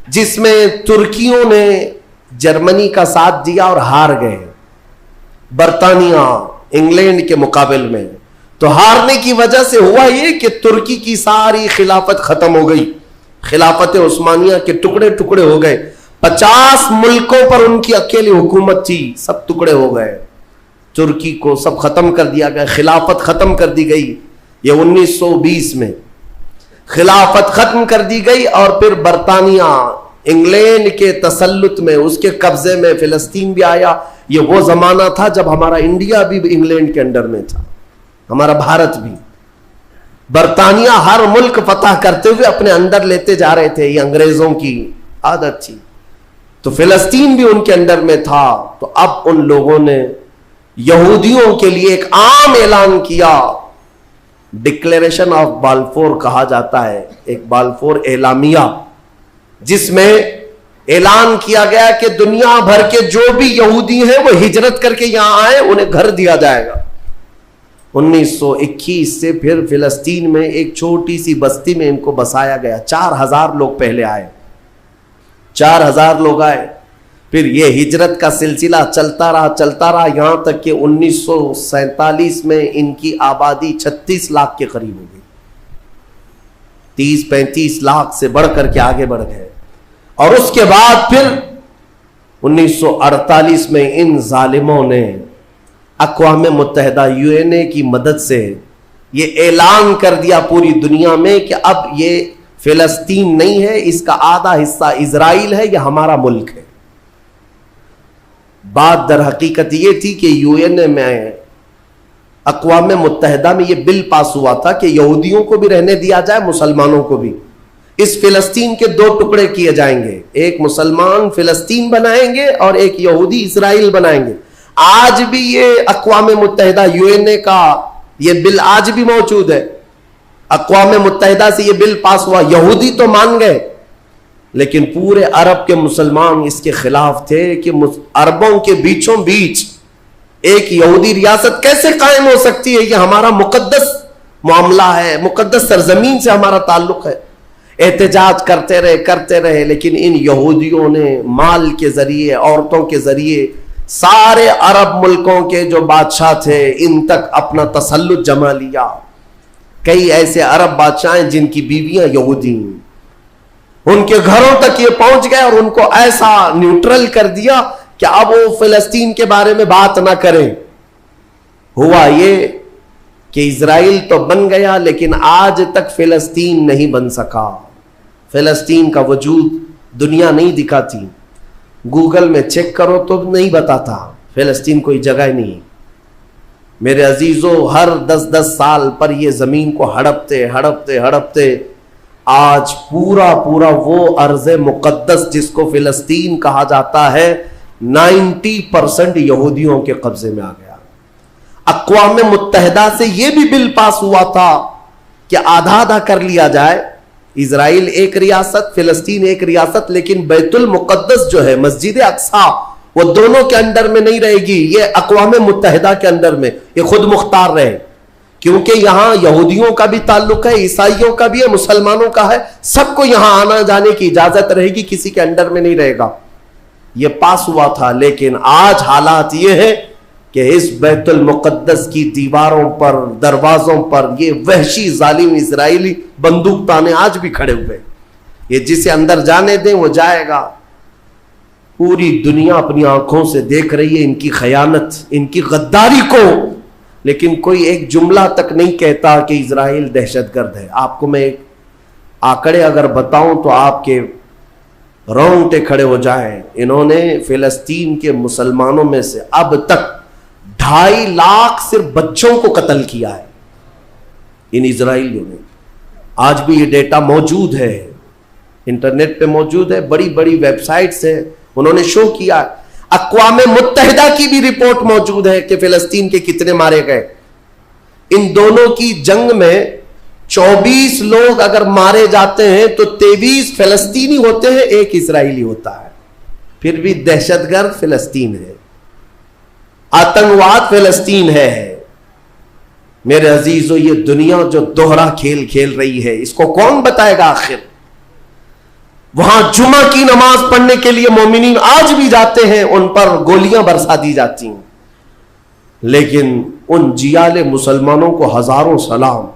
جس میں ترکیوں نے جرمنی کا ساتھ دیا اور ہار گئے برطانیہ انگلینڈ کے مقابل میں. تو ہارنے کی وجہ سے ہوا یہ کہ ترکی کی ساری خلافت ختم ہو گئی, خلافت عثمانیہ کے ٹکڑے ٹکڑے ہو گئے. 50 ملکوں پر ان کی اکیلی حکومت تھی, سب ٹکڑے ہو گئے. ترکی کو سب ختم کر دیا گیا, خلافت ختم کر دی گئی. یہ 1920 میں خلافت ختم کر دی گئی, اور پھر برطانیہ انگلینڈ کے تسلط میں, اس کے قبضے میں فلسطین بھی آیا. یہ وہ زمانہ تھا جب ہمارا انڈیا بھی انگلینڈ کے انڈر میں تھا, ہمارا بھارت بھی. برطانیہ ہر ملک فتح کرتے ہوئے اپنے اندر لیتے جا رہے تھے, یہ انگریزوں کی عادت تھی. تو فلسطین بھی ان کے انڈر میں تھا. تو اب ان لوگوں نے یہودیوں کے لیے ایک عام اعلان کیا, ڈکلیریشن آف بالفور کہا جاتا ہے, ایک بالفور اعلامیہ, جس میں اعلان کیا گیا کہ دنیا بھر کے جو بھی یہودی ہیں وہ ہجرت کر کے یہاں آئے, انہیں گھر دیا جائے گا. 1921 سے پھر فلسطین میں ایک چھوٹی سی بستی میں ان کو بسایا گیا. 4000 لوگ پہلے آئے, 4000 لوگ آئے. پھر یہ ہجرت کا سلسلہ چلتا رہا یہاں تک کہ 1947 میں ان کی آبادی 36 لاکھ کے قریب ہو گئی. 30-35 لاکھ سے بڑھ کر کے آگے بڑھ گئے. اور اس کے بعد پھر 1948 میں ان ظالموں نے اقوام متحدہ UN کی مدد سے یہ اعلان کر دیا پوری دنیا میں کہ اب یہ فلسطین نہیں ہے, اس کا آدھا حصہ اسرائیل ہے, یہ ہمارا ملک ہے. بات در حقیقت یہ تھی کہ UN میں, اقوام متحدہ میں یہ بل پاس ہوا تھا کہ یہودیوں کو بھی رہنے دیا جائے, مسلمانوں کو بھی. اس فلسطین کے 2 ٹکڑے کیے جائیں گے, ایک مسلمان فلسطین بنائیں گے اور ایک یہودی اسرائیل بنائیں گے. آج بھی یہ اقوام متحدہ UN کا یہ بل آج بھی موجود ہے. اقوام متحدہ سے یہ بل پاس ہوا, یہودی تو مان گئے, لیکن پورے عرب کے مسلمان اس کے خلاف تھے کہ عربوں کے بیچوں بیچ ایک یہودی ریاست کیسے قائم ہو سکتی ہے؟ یہ ہمارا مقدس معاملہ ہے، مقدس سرزمین سے ہمارا تعلق ہے. احتجاج کرتے رہے لیکن ان یہودیوں نے مال کے ذریعے، عورتوں کے ذریعے سارے عرب ملکوں کے جو بادشاہ تھے ان تک اپنا تسلط جما لیا. کئی ایسے عرب بادشاہ ہیں جن کی بیویاں یہودی ہیں، ان کے گھروں تک یہ پہنچ گئے اور ان کو ایسا نیوٹرل کر دیا کہ اب وہ فلسطین کے بارے میں بات نہ کریں. ہوا یہ کہ اسرائیل تو بن گیا لیکن آج تک فلسطین نہیں بن سکا. فلسطین کا وجود دنیا نہیں دکھاتی، گوگل میں چیک کرو تو نہیں بتاتا فلسطین کوئی جگہ نہیں. میرے عزیزو، ہر 10 سال پر یہ زمین کو ہڑپتے آج پورا وہ ارض مقدس جس کو فلسطین کہا جاتا ہے 90% یہودیوں کے قبضے میں آ گیا. اقوام متحدہ سے یہ بھی بل پاس ہوا تھا کہ آدھا کر لیا جائے، اسرائیل ایک ریاست، فلسطین ایک ریاست، لیکن بیت المقدس جو ہے مسجد اقصی وہ دونوں کے انڈر میں نہیں رہے گی، یہ اقوام متحدہ کے انڈر میں، یہ خود مختار رہے. کیونکہ یہاں یہودیوں کا بھی تعلق ہے، عیسائیوں کا بھی ہے، مسلمانوں کا ہے، سب کو یہاں آنا جانے کی اجازت رہے گی، کسی کے انڈر میں نہیں رہے گا. یہ پاس ہوا تھا لیکن آج حالات یہ ہے کہ اس بیت المقدس کی دیواروں پر، دروازوں پر یہ وحشی ظالم اسرائیلی بندوق تانے آج بھی کھڑے ہوئے. یہ جسے اندر جانے دیں وہ جائے گا. پوری دنیا اپنی آنکھوں سے دیکھ رہی ہے ان کی خیانت، ان کی غداری کو، لیکن کوئی ایک جملہ تک نہیں کہتا کہ اسرائیل دہشت گرد ہے. آپ کو میں ایک آنکڑے اگر بتاؤں تو آپ کے رونگٹے کھڑے ہو جائیں. انہوں نے فلسطین کے مسلمانوں میں سے اب تک 2.5 لاکھ صرف بچوں کو قتل کیا ہے ان اسرائیلیوں نے. آج بھی یہ ڈیٹا موجود ہے، انٹرنیٹ پہ موجود ہے، بڑی ویب سائٹس ہیں، انہوں نے شو کیا. اقوام متحدہ کی بھی رپورٹ موجود ہے کہ فلسطین کے کتنے مارے گئے. ان دونوں کی جنگ میں 24 لوگ اگر مارے جاتے ہیں تو 23 فلسطینی ہوتے ہیں، 1 اسرائیلی ہوتا ہے. پھر بھی دہشت گرد فلسطین ہے، آتنکواد فلسطین ہے. میرے عزیزو، یہ دنیا جو دوہرا کھیل کھیل رہی ہے اس کو کون بتائے گا آخر؟ وہاں جمعہ کی نماز پڑھنے کے لیے مومنین آج بھی جاتے ہیں، ان پر گولیاں برسا دی جاتی ہیں، لیکن ان جیال مسلمانوں کو ہزاروں سلام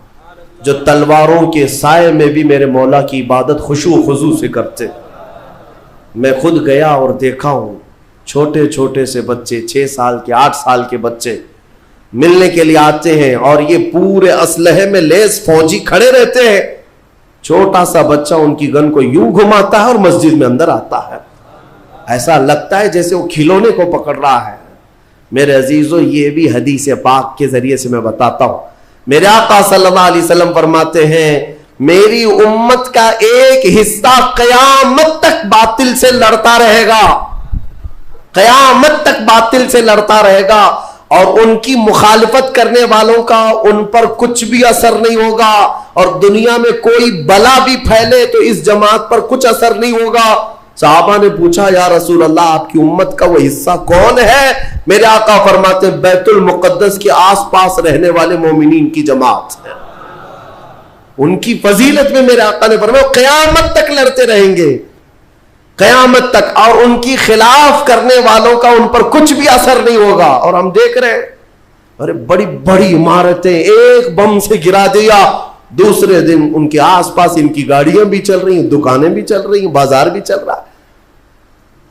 جو تلواروں کے سائے میں بھی میرے مولا کی عبادت خشوع و خضوع سے کرتے. میں خود گیا اور دیکھا ہوں چھوٹے سے بچے، 6 سال کے 8 سال کے بچے ملنے کے لیے آتے ہیں اور یہ پورے اسلحے میں لیس فوجی کھڑے رہتے ہیں. چھوٹا سا بچہ ان کی گن کو یوں گھماتا ہے اور مسجد میں اندر آتا ہے، ایسا لگتا ہے جیسے وہ کھلونے کو پکڑ رہا ہے. میرے عزیزو، یہ بھی حدیث پاک کے ذریعے سے میں بتاتا ہوں. میرے آقا صلی اللہ علیہ وسلم فرماتے ہیں میری امت کا ایک حصہ قیامت تک باطل سے لڑتا رہے گا، قیامت تک باطل سے لڑتا رہے گا، اور ان کی مخالفت کرنے والوں کا ان پر کچھ بھی اثر نہیں ہوگا، اور دنیا میں کوئی بلا بھی پھیلے تو اس جماعت پر کچھ اثر نہیں ہوگا. صحابہ نے پوچھا یا رسول اللہ آپ کی امت کا وہ حصہ کون ہے؟ میرے آقا فرماتے ہیں بیت المقدس کے آس پاس رہنے والے مومنین کی جماعت ہے. ان کی فضیلت میں میرے آقا نے فرمایا قیامت تک لڑتے رہیں گے، قیامت تک، اور ان کی خلاف کرنے والوں کا ان پر کچھ بھی اثر نہیں ہوگا. اور ہم دیکھ رہے ہیں ارے بڑی عمارتیں ایک بم سے گرا دیا، دوسرے دن ان کے آس پاس ان کی گاڑیاں بھی چل رہی ہیں، دکانیں بھی چل رہی ہیں، بازار بھی چل رہا ہے.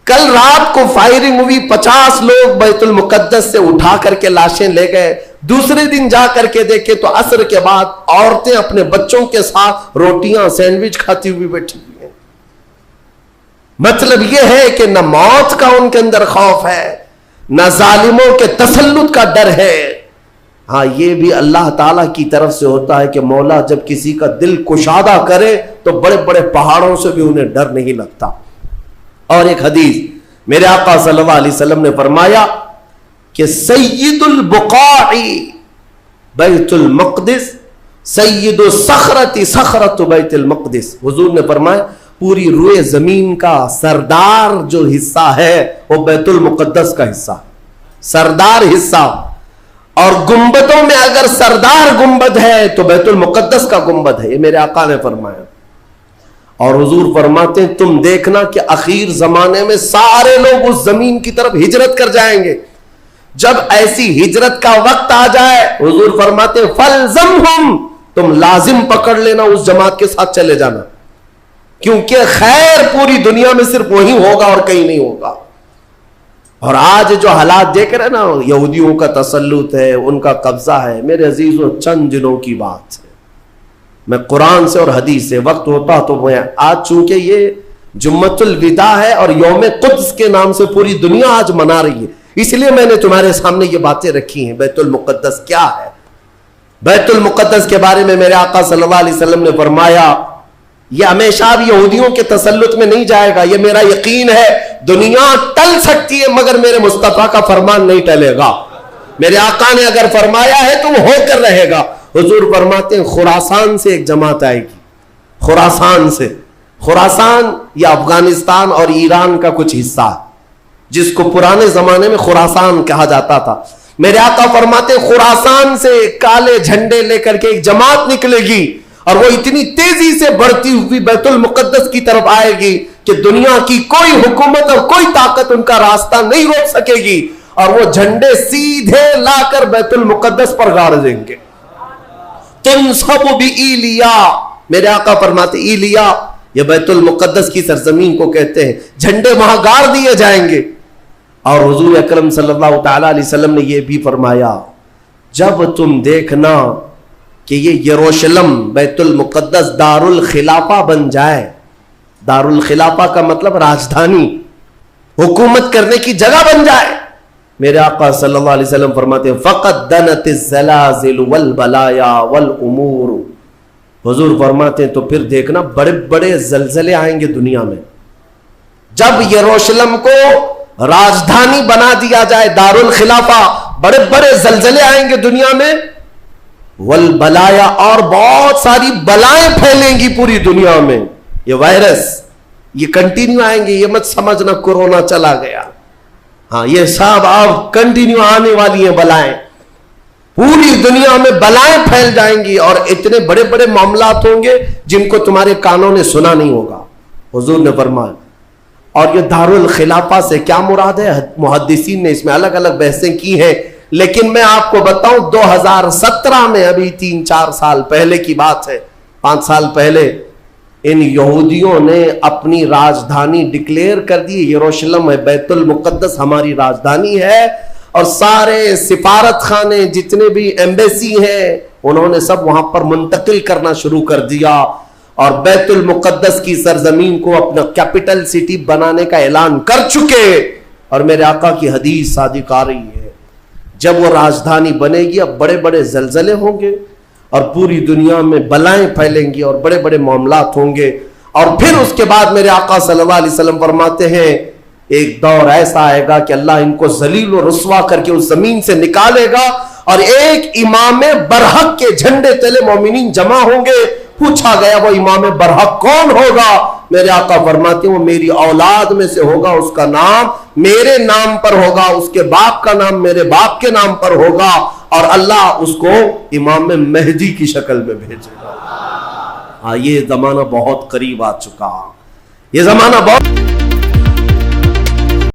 کل رات کو فائرنگ ہوئی، 50 لوگ بیت المقدس سے اٹھا کر کے لاشیں لے گئے. دوسرے دن جا کر کے دیکھے تو عصر کے بعد عورتیں اپنے بچوں کے ساتھ روٹیاں سینڈوچ کھاتی ہوئی بیٹھی ہوئی ہیں. مطلب یہ ہے کہ نہ موت کا ان کے اندر خوف ہے، نہ ظالموں کے تسلط کا ڈر ہے. ہاں یہ بھی اللہ تعالیٰ کی طرف سے ہوتا ہے کہ مولا جب کسی کا دل کشادہ کرے تو بڑے بڑے پہاڑوں سے بھی انہیں ڈر نہیں لگتا. اور ایک حدیث میرے آقا صلی اللہ علیہ وسلم نے فرمایا کہ سید البقاع بیت المقدس، سید الصخرۃ صخرۃ بیت المقدس. حضور نے فرمایا پوری روئے زمین کا سردار جو حصہ ہے وہ بیت المقدس کا حصہ. سردار حصہ. اور گنبدوں میں اگر سردار گنبد ہے تو بیت المقدس کا گنبد ہے، یہ میرے آقا نے فرمایا. اور حضور فرماتے ہیں تم دیکھنا کہ اخیر زمانے میں سارے لوگ اس زمین کی طرف ہجرت کر جائیں گے. جب ایسی ہجرت کا وقت آ جائے حضور فرماتے ہیں فَلْزَمْهُمْ، تم لازم پکڑ لینا، اس جماعت کے ساتھ چلے جانا، کیونکہ خیر پوری دنیا میں صرف وہی ہوگا اور کہیں نہیں ہوگا. اور آج جو حالات دیکھ رہے ہیں نا، یہودیوں کا تسلط ہے، ان کا قبضہ ہے، میرے عزیزوں چند دنوں کی بات ہے. میں قرآن سے اور حدیث سے وقت ہوتا تو میں آج، چونکہ یہ جمعۃ الوداع ہے اور یوم قدس کے نام سے پوری دنیا آج منا رہی ہے، اس لیے میں نے تمہارے سامنے یہ باتیں رکھی ہیں. بیت المقدس کیا ہے؟ بیت المقدس کے بارے میں میرے آقا صلی اللہ علیہ وسلم نے فرمایا یہ ہمیشہ بھی یہودیوں کے تسلط میں نہیں جائے گا. یہ میرا یقین ہے. دنیا ٹل سکتی ہے مگر میرے مصطفیٰ کا فرمان نہیں ٹلے گا. میرے آقا نے اگر فرمایا ہے تو وہ ہو کر رہے گا. حضور فرماتے ہیں خراسان سے ایک جماعت آئے گی. خراسان سے، خراسان یہ افغانستان اور ایران کا کچھ حصہ ہے، جس کو پرانے زمانے میں خراسان کہا جاتا تھا. میرے آقا فرماتے ہیں خراسان سے کالے جھنڈے لے کر کے ایک جماعت نکلے گی اور وہ اتنی تیزی سے بڑھتی ہوئی بیت المقدس کی طرف آئے گی کہ دنیا کی کوئی حکومت اور کوئی طاقت ان کا راستہ نہیں روک سکے گی. اور وہ جھنڈے سیدھے لا کر بیت المقدس پر گاڑ دیں گے. تنصب بإیلیا، میرے آقا فرماتے ایلیا یہ بیت المقدس کی سرزمین کو کہتے ہیں، جھنڈے وہاں گاڑ دیے جائیں گے. اور حضور اکرم صلی اللہ تعالی علیہ وسلم نے یہ بھی فرمایا جب تم دیکھنا کہ یہ یروشلم بیت المقدس دار الخلافہ بن جائے. دار الخلافہ کا مطلب راجدھانی، حکومت کرنے کی جگہ بن جائے. میرے آقا صلی اللہ علیہ وسلم فرماتے ہیں فقد دنت الزلازل والبلایا والامور. حضور فرماتے ہیں تو پھر دیکھنا بڑے بڑے زلزلے آئیں گے دنیا میں. جب یروشلم کو راجدھانی بنا دیا جائے دار الخلافہ، بڑے بڑے زلزلے آئیں گے دنیا میں. والبلایا، اور بہت ساری بلائیں پھیلیں گی پوری دنیا میں. یہ وائرس یہ کنٹینیو آئیں گے، یہ مت سمجھنا کورونا چلا گیا. ہاں یہ سب اب کنٹینیو آنے والی ہیں بلائیں. پوری دنیا میں بلائیں پھیل جائیں گی اور اتنے بڑے بڑے معاملات ہوں گے جن کو تمہارے کانوں نے سنا نہیں ہوگا. حضور نے فرمایا. اور یہ دار الخلافہ سے کیا مراد ہے؟ محدثین نے اس میں الگ الگ بحثیں کی ہیں، لیکن میں آپ کو بتاؤں 2017 میں، ابھی 3-4 سال پہلے کی بات ہے، 5 سال پہلے ان یہودیوں نے اپنی راجدھانی ڈکلیئر کر دی. یروشلم ہے، بیت المقدس ہماری راجدھانی ہے. اور سارے سفارت خانے جتنے بھی ایمبیسی ہیں انہوں نے سب وہاں پر منتقل کرنا شروع کر دیا اور بیت المقدس کی سرزمین کو اپنا کیپٹل سٹی بنانے کا اعلان کر چکے. اور میرے آقا کی حدیث صادق آ رہی ہے جب وہ راجدھانی بنے گی اب بڑے بڑے زلزلے ہوں گے اور پوری دنیا میں بلائیں پھیلیں گی اور بڑے بڑے معاملات ہوں گے. اور پھر اس کے بعد میرے آقا صلی اللہ علیہ وسلم فرماتے ہیں ایک دور ایسا آئے گا کہ اللہ ان کو ذلیل و رسوا کر کے اس زمین سے نکالے گا اور ایک امام برحق کے جھنڈے تلے مومنین جمع ہوں گے. پوچھا گیا وہ امام برحق کون ہوگا؟ میرے آقا فرماتے ہیں وہ میری اولاد میں سے ہوگا، اس کا نام میرے نام پر ہوگا، اس کے باپ کا نام میرے باپ کے نام پر ہوگا اور اللہ اس کو امام مہدی کی شکل میں بھیجے گا. یہ زمانہ بہت قریب آ چکا، یہ زمانہ بہت